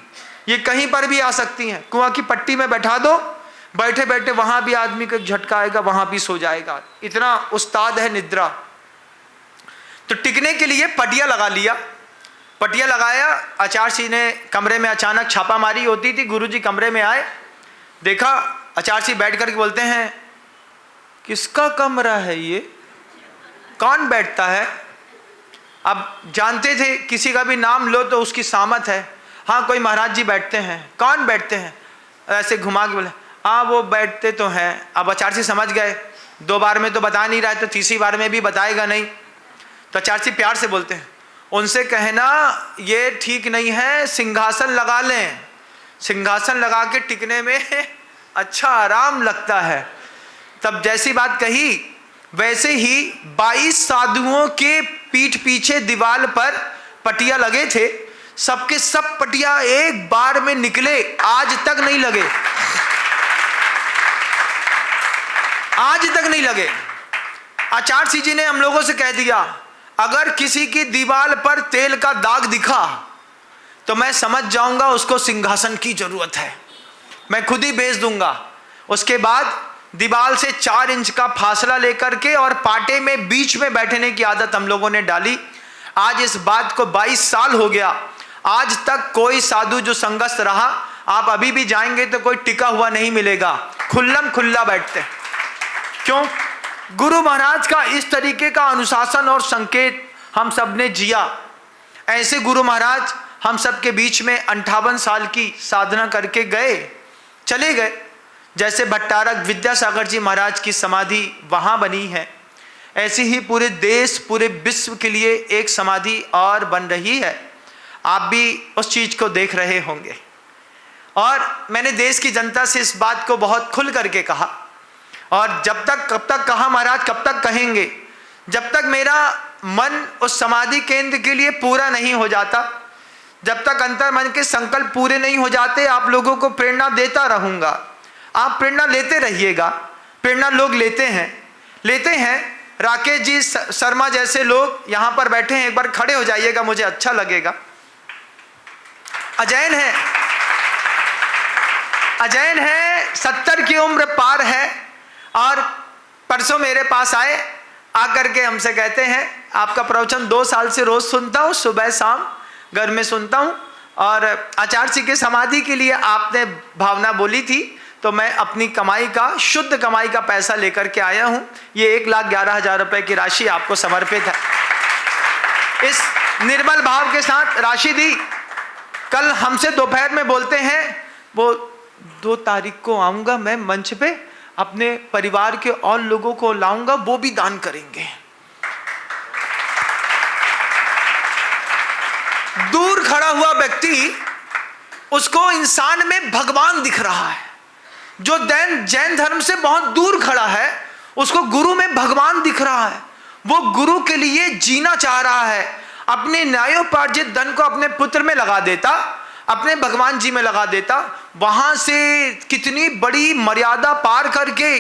Speaker 1: ये कहीं पर भी आ सकती हैं। कुआं की पट्टी में बैठा दो, बैठे बैठे वहां भी आदमी को झटका आएगा, वहां भी सो जाएगा, इतना उस्ताद है निद्रा। तो टिकने के लिए पटिया लगा लिया, पटिया लगाया। आचार्य जी ने कमरे में अचानक छापा मारी होती थी, गुरुजी कमरे में आए, देखा आचार्य जी बैठ करके बोलते हैं, किसका कमरा है ये, कौन बैठता है। अब जानते थे किसी का भी नाम लो तो उसकी सामत है। हाँ कोई महाराज जी बैठते हैं, कौन बैठते हैं, ऐसे घुमा के बोले, हाँ वो बैठते तो हैं। अब आचार्य जी समझ गए, 2 बार में तो बता नहीं रहा है तो तीसरी बार में भी बताएगा नहीं, तो आचार्य जी प्यार से बोलते हैं, उनसे कहना ये ठीक नहीं है, सिंहासन लगा लें, सिंहासन लगा के टिकने में अच्छा आराम लगता है। तब जैसी बात कही वैसे ही 22 साधुओं के पीठ पीछे दीवार पर पटिया लगे थे, सबके सब पटिया एक बार में निकले, आज तक नहीं लगे, आज तक नहीं लगे। आचार्य जी ने हम लोगों से कह दिया, अगर किसी की दीवार पर तेल का दाग दिखा तो मैं समझ जाऊंगा उसको सिंहासन की जरूरत है, मैं खुद ही भेज दूंगा। उसके बाद दीवार से 4 इंच का फासला लेकर के और पाटे में बीच में बैठने की आदत हम लोगों ने डाली। आज इस बात को 22 साल हो गया, आज तक कोई साधु जो संगस्थ रहा, आप अभी भी जाएंगे तो कोई टिका हुआ नहीं मिलेगा, खुल्लम खुल्ला बैठते। क्यों? गुरु महाराज का इस तरीके का अनुशासन और संकेत हम सब ने जिया। ऐसे गुरु महाराज हम सब के बीच में 58 साल की साधना करके गए, चले गए। जैसे भट्टारक विद्यासागर जी महाराज की समाधि वहाँ बनी है, ऐसे ही पूरे देश पूरे विश्व के लिए एक समाधि और बन रही है। आप भी उस चीज़ को देख रहे होंगे। और मैंने देश की जनता से इस बात को बहुत खुल करके कहा, और जब तक कब तक कहा महाराज, कब तक कहेंगे, जब तक मेरा मन उस समाधि केंद्र के लिए पूरा नहीं हो जाता, जब तक अंतर मन के संकल्प पूरे नहीं हो जाते, आप लोगों को प्रेरणा देता रहूँगा। आप प्रेरणा लेते रहिएगा, प्रेरणा लोग लेते हैं। राकेश जी शर्मा जैसे लोग यहाँ पर बैठे हैं, एक बार खड़े हो जाइएगा, मुझे अच्छा लगेगा। अजैन है 70 की उम्र पार है, और परसों मेरे पास आए, आकर के हमसे कहते हैं, आपका प्रवचन 2 साल से रोज सुनता हूँ, सुबह शाम घर में सुनता हूँ, और आचार्य जी के समाधि के लिए आपने भावना बोली थी तो मैं अपनी कमाई का, शुद्ध कमाई का पैसा लेकर के आया हूँ। ये 1,11,000 रुपए की राशि आपको समर्पित है। इस निर्मल भाव के साथ राशि दी। कल हमसे दोपहर में बोलते हैं, वो 2 तारीख को आऊँगा मैं मंच पे, अपने परिवार के और लोगों को लाऊंगा, वो भी दान करेंगे। दूर खड़ा हुआ व्यक्ति, उसको इंसान में भगवान दिख रहा है, जो जैन धर्म से बहुत दूर खड़ा है, उसको गुरु में भगवान दिख रहा है, वो गुरु के लिए जीना चाह रहा है, अपने न्यायोपार्जित धन को अपने पुत्र में लगा देता, अपने भगवान जी में लगा देता, वहां से कितनी बड़ी मर्यादा पार करके,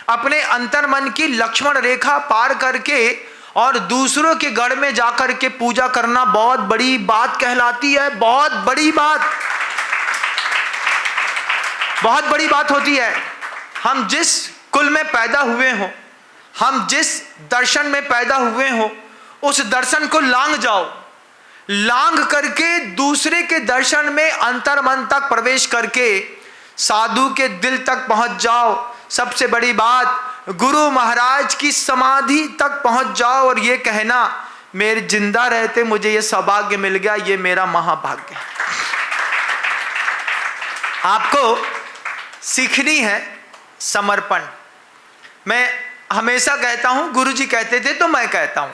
Speaker 1: अपने अंतर्मन की लक्ष्मण रेखा पार करके और दूसरों के गढ़ में जाकर के पूजा करना बहुत बड़ी बात कहलाती है। बहुत बड़ी बात, बहुत बड़ी बात होती है। हम जिस कुल में पैदा हुए हों, हम जिस दर्शन में पैदा हुए हों, उस दर्शन को लांघ जाओ, लांघ करके दूसरे के दर्शन में अंतर्मन तक प्रवेश करके साधु के दिल तक पहुंच जाओ। सबसे बड़ी बात, गुरु महाराज की समाधि तक पहुंच जाओ और ये कहना, मेरे जिंदा रहते मुझे ये सौभाग्य मिल गया, ये मेरा महाभाग्य है। आपको सीखनी है समर्पण। मैं हमेशा कहता हूं, गुरुजी कहते थे तो मैं कहता हूं,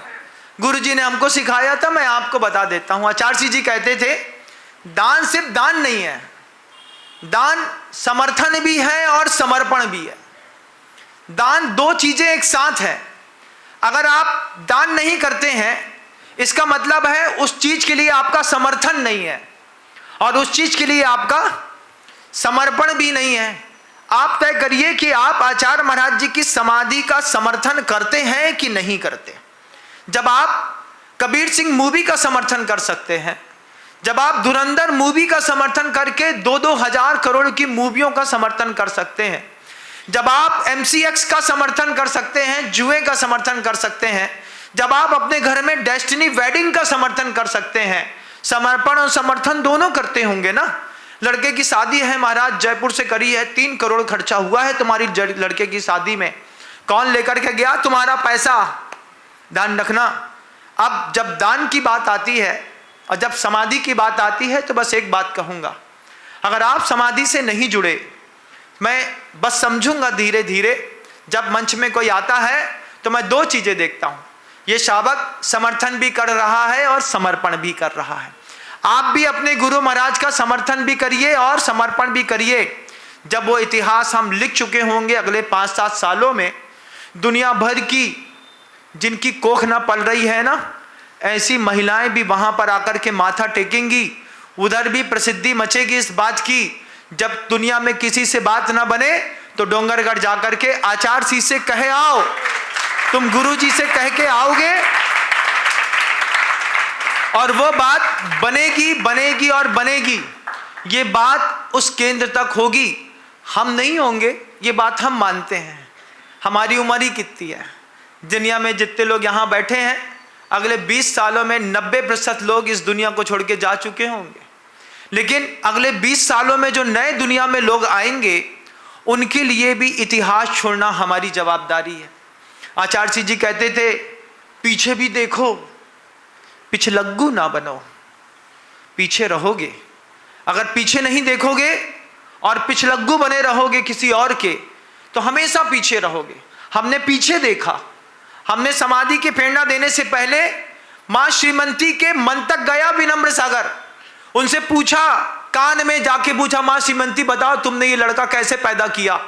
Speaker 1: गुरुजी ने हमको सिखाया था, मैं आपको बता देता हूं। आचार्य जी कहते थे, दान सिर्फ दान नहीं है, दान समर्थन भी है और समर्पण भी है। दान दो चीजें एक साथ है। अगर आप दान नहीं करते हैं, इसका मतलब है उस चीज के लिए आपका समर्थन नहीं है और उस चीज के लिए आपका समर्पण भी नहीं है। आप तय करिए कि आप आचार्य महाराज जी की समाधि का समर्थन करते हैं कि नहीं करते। जब आप कबीर सिंह मूवी का समर्थन कर सकते हैं, जब आप धुरंधर मूवी का समर्थन करके 2-2 हजार करोड़ की मूवियों का समर्थन कर सकते हैं, जब आप MCX का समर्थन कर सकते हैं, जुए का समर्थन कर सकते हैं, जब आप अपने घर में डेस्टिनी वेडिंग का समर्थन कर सकते हैं, समर्पण और समर्थन दोनों करते होंगे ना। लड़के की शादी है महाराज, जयपुर से करी है, 3 करोड़ खर्चा हुआ है तुम्हारी लड़के की शादी में, कौन लेकर के गया तुम्हारा पैसा, ध्यान रखना। अब जब दान की बात आती है और जब समाधि की बात आती है, तो बस एक बात कहूंगा, अगर आप समाधि से नहीं जुड़े, मैं बस समझूंगा धीरे धीरे, जब मंच में कोई आता है तो मैं 2 चीजें देखता हूं, ये शावक समर्थन भी कर रहा है और समर्पण भी कर रहा है। आप भी अपने गुरु महाराज का समर्थन भी करिए और समर्पण भी करिए। जब वो इतिहास हम लिख चुके होंगे अगले 5-7 सालों में, दुनिया भर की जिनकी कोख ना पल रही है ना, ऐसी महिलाएं भी वहां पर आकर के माथा टेकेंगी। उधर भी प्रसिद्धि मचेगी इस बात की, जब दुनिया में किसी से बात ना बने तो डोंगरगढ़ जाकर के आचार्य जी से कहे आओ, तुम गुरु जी से कह के आओगे और वो बात बनेगी, बनेगी और बनेगी। ये बात उस केंद्र तक होगी, हम नहीं होंगे, ये बात हम मानते हैं। हमारी उम्र ही कितनी है, दुनिया में जितने लोग यहाँ बैठे हैं, अगले 20 सालों में 90% लोग इस दुनिया को छोड़ के जा चुके होंगे। लेकिन अगले 20 सालों में जो नए दुनिया में लोग आएंगे, उनके लिए भी इतिहास छोड़ना हमारी जवाबदारी है। आचार्य जी कहते थे, पीछे भी देखो, पिछलग्गू ना बनो, पीछे रहोगे। अगर पीछे नहीं देखोगे और पिछलग्गू बने रहोगे किसी और के, तो हमेशा पीछे रहोगे। हमने पीछे देखा, हमने समाधि की प्रेरणा देने से पहले मां श्रीमंती के मन तक गया विनम्र सागर, उनसे पूछा, कान में जाके पूछा, मां श्रीमंती बताओ तुमने ये लड़का कैसे पैदा किया।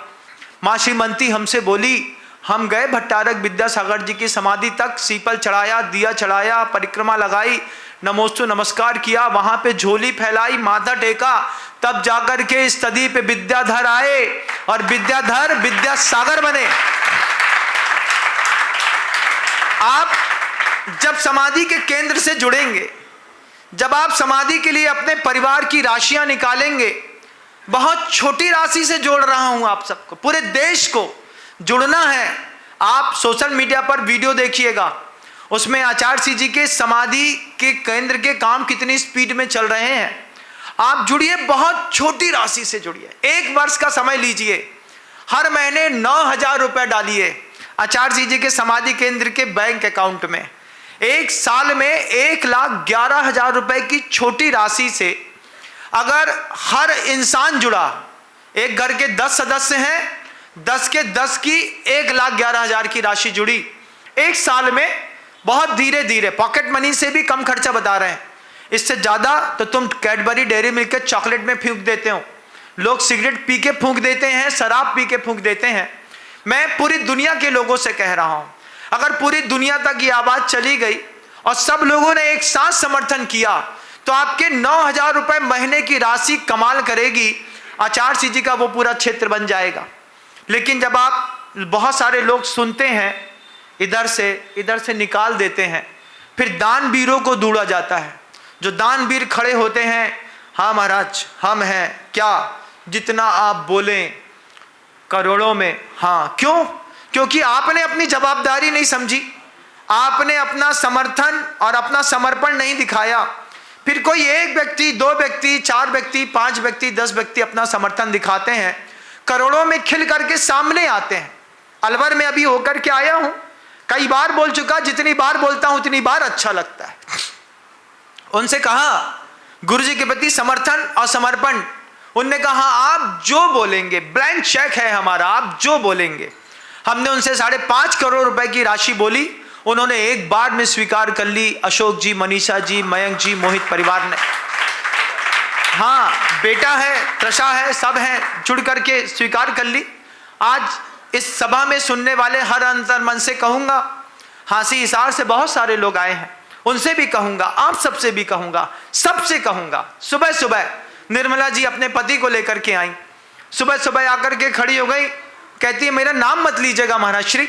Speaker 1: मां श्रीमंती हमसे बोली, हम गए भट्टारक विद्यासागर जी की समाधि तक, सीपल चढ़ाया, दिया चढ़ाया, परिक्रमा लगाई, नमोस्तु नमस्कार किया, वहां पे झोली फैलाई, माथा टेका, तब जाकर के इस तदी पे विद्याधर आए और विद्याधर विद्यासागर बने। आप जब समाधि के केंद्र से जुड़ेंगे, जब आप समाधि के लिए अपने परिवार की राशियां निकालेंगे, बहुत छोटी राशि से जोड़ रहा हूं आप सबको, पूरे देश को जुड़ना है। आप सोशल मीडिया पर वीडियो देखिएगा, उसमें आचार्य जी के समाधि के केंद्र के काम कितनी स्पीड में चल रहे हैं। आप जुड़िए, बहुत छोटी राशि से जुड़िए, 1 वर्ष का समय लीजिए, हर महीने 9,000 रुपए डालिए आचार्य जी के समाधि केंद्र के बैंक अकाउंट में। 1 साल में 1,11,000 रुपए की छोटी राशि से अगर हर इंसान जुड़ा, एक घर के 10 सदस्य हैं, 10 के 10 की 1,11,000 की राशि जुड़ी 1 साल में। बहुत धीरे धीरे, पॉकेट मनी से भी कम खर्चा बता रहे हैं, इससे ज्यादा तो तुम कैडबरी डेयरी मिल्क के चॉकलेट में फूंक देते हो। लोग सिगरेट पी के फूंक देते हैं, शराब पी के फूंक देते हैं। मैं पूरी दुनिया के लोगों से कह रहा हूं, अगर पूरी दुनिया तक ये आवाज चली गई और सब लोगों ने एक साथ समर्थन किया तो आपके 9,000 रुपए महीने की राशि कमाल करेगी। आचार सीजी का वो पूरा क्षेत्र बन जाएगा। लेकिन जब आप बहुत सारे लोग सुनते हैं, इधर से निकाल देते हैं, फिर दानवीरों को ढूंढा जाता है। जो दानवीर खड़े होते हैं, हाँ महाराज हम हैं, क्या जितना आप बोलें करोड़ों में, हाँ क्यों? क्योंकि आपने अपनी जवाबदारी नहीं समझी, आपने अपना समर्थन और अपना समर्पण नहीं दिखाया। फिर कोई एक व्यक्ति, 2 व्यक्ति, 4 व्यक्ति, 5 व्यक्ति, 10 व्यक्ति अपना समर्थन दिखाते हैं, करोड़ों में खिल करके सामने आते हैं। अलवर में अभी होकर के आया हूं, कई बार बोल चुका, जितनी बार बोलता हूं उतनी बार अच्छा लगता है। उनसे कहा गुरु जी के प्रति समर्थन और समर्पण, उनने कहा आप जो बोलेंगे, ब्लैंक चेक है हमारा, आप जो बोलेंगे। हमने उनसे 5.5 करोड़ रुपए की राशि बोली, उन्होंने एक बार में स्वीकार कर ली। अशोक जी, मनीषा जी, मयंक जी, मोहित परिवार ने, हाँ बेटा है, त्रषा है, सब हैं, जुड़ करके स्वीकार कर ली। आज इस सभा में सुनने वाले हर अंतर मन से कहूंगा, हांसी हिसार से बहुत सारे लोग आए हैं, उनसे भी कहूंगा, आप सबसे भी कहूंगा, सबसे कहूंगा। सुबह सुबह निर्मला जी अपने पति को लेकर के आई, सुबह सुबह आकर के खड़ी हो गई, कहती है मेरा नाम मत लीजिएगा महाराज श्री,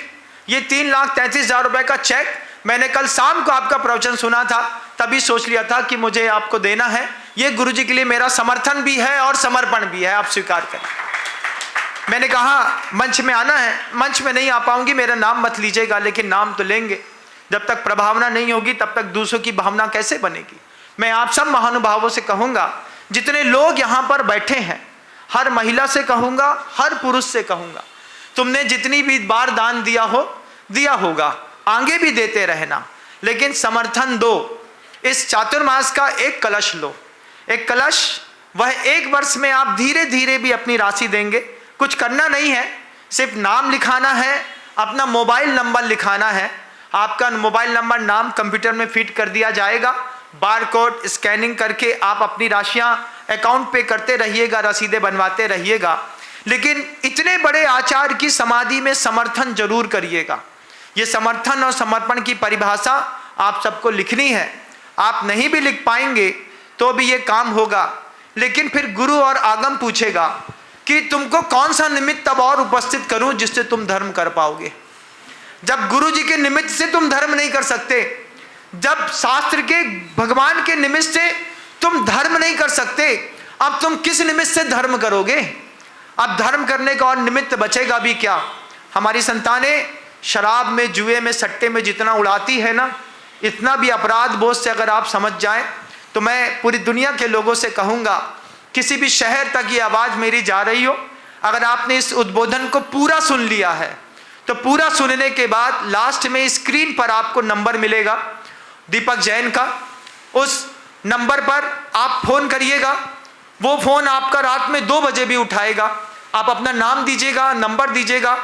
Speaker 1: ये 3,33,000 रुपए का चेक मैंने कल शाम को आपका प्रवचन सुना था, तभी सोच लिया था कि मुझे आपको देना है, ये गुरु जी के लिए मेरा समर्थन भी है और समर्पण भी है, आप स्वीकार करें। मैंने कहा मंच में आना है, मंच में नहीं आ पाऊंगी, मेरा नाम मत लीजिएगा, लेकिन नाम तो लेंगे। जब तक प्रभावना नहीं होगी तब तक दूसरों की भावना कैसे बनेगी। मैं आप सब महानुभावों से कहूंगा, जितने लोग यहाँ पर बैठे हैं, हर महिला से कहूंगा, हर पुरुष से कहूंगा, तुमने जितनी भी बार दान दिया होगा, आगे भी देते रहना, लेकिन समर्थन दो। इस चातुर्मास का एक कलश लो, एक कलश, वह 1 वर्ष में आप धीरे धीरे भी अपनी राशि देंगे। कुछ करना नहीं है, सिर्फ नाम लिखाना है, अपना मोबाइल नंबर लिखाना है। आपका मोबाइल नंबर नाम कंप्यूटर में फिट कर दिया जाएगा, बारकोड स्कैनिंग करके आप अपनी राशियां अकाउंट पे करते रहिएगा, रसीदें बनवाते रहिएगा। लेकिन इतने बड़े आचार्य की समाधि में समर्थन जरूर करिएगा। ये समर्थन और समर्पण की परिभाषा आप सबको लिखनी है। आप नहीं भी लिख पाएंगे तो भी ये काम होगा, लेकिन फिर गुरु और आगम पूछेगा कि तुमको कौन सा निमित्त तब और उपस्थित करूं जिससे तुम धर्म कर पाओगे। जब गुरु जी के निमित्त से तुम धर्म नहीं कर सकते, जब शास्त्र के भगवान के निमित्त से तुम धर्म नहीं कर सकते, अब तुम किस निमित्त से धर्म करोगे? अब धर्म करने का और निमित्त बचेगा भी क्या? हमारी संतानें शराब में, जुए में, सट्टे में जितना उड़ाती है ना, इतना भी अपराध बोझ से अगर आप समझ जाएं, तो मैं पूरी दुनिया के लोगों से कहूँगा, किसी भी शहर तक ये आवाज़ मेरी जा रही हो, अगर आपने इस उद्बोधन को पूरा सुन लिया है तो पूरा सुनने के बाद लास्ट में स्क्रीन पर आपको नंबर मिलेगा दीपक जैन का, उस नंबर पर आप फोन करिएगा। वो फोन आपका रात में 2 बजे भी उठाएगा। आप अपना नाम दीजिएगा, नंबर दीजिएगा।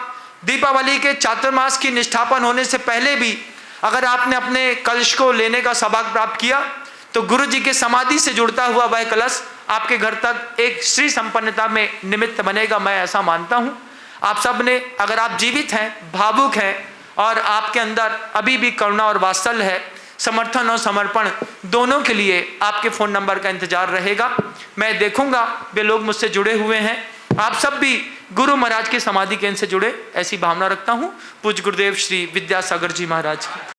Speaker 1: दीपावली के चातुर्मास की निष्ठापन होने से पहले भी अगर आपने अपने कलश को लेने का सौभाग्य प्राप्त किया तो गुरु जी के समाधि से जुड़ता हुआ वह कलश आपके घर तक एक श्री संपन्नता में निमित्त बनेगा, मैं ऐसा मानता हूँ। आप सब ने, अगर आप जीवित हैं, भावुक हैं और आपके अंदर अभी भी करुणा और वात्सल्य है, समर्थन और समर्पण दोनों के लिए आपके फ़ोन नंबर का इंतजार रहेगा। मैं देखूंगा वे लोग मुझसे जुड़े हुए हैं। आप सब भी गुरु महाराज के समाधि केंद्र से जुड़े, ऐसी भावना रखता हूँ। पूज्य गुरुदेव श्री विद्यासागर जी महाराज।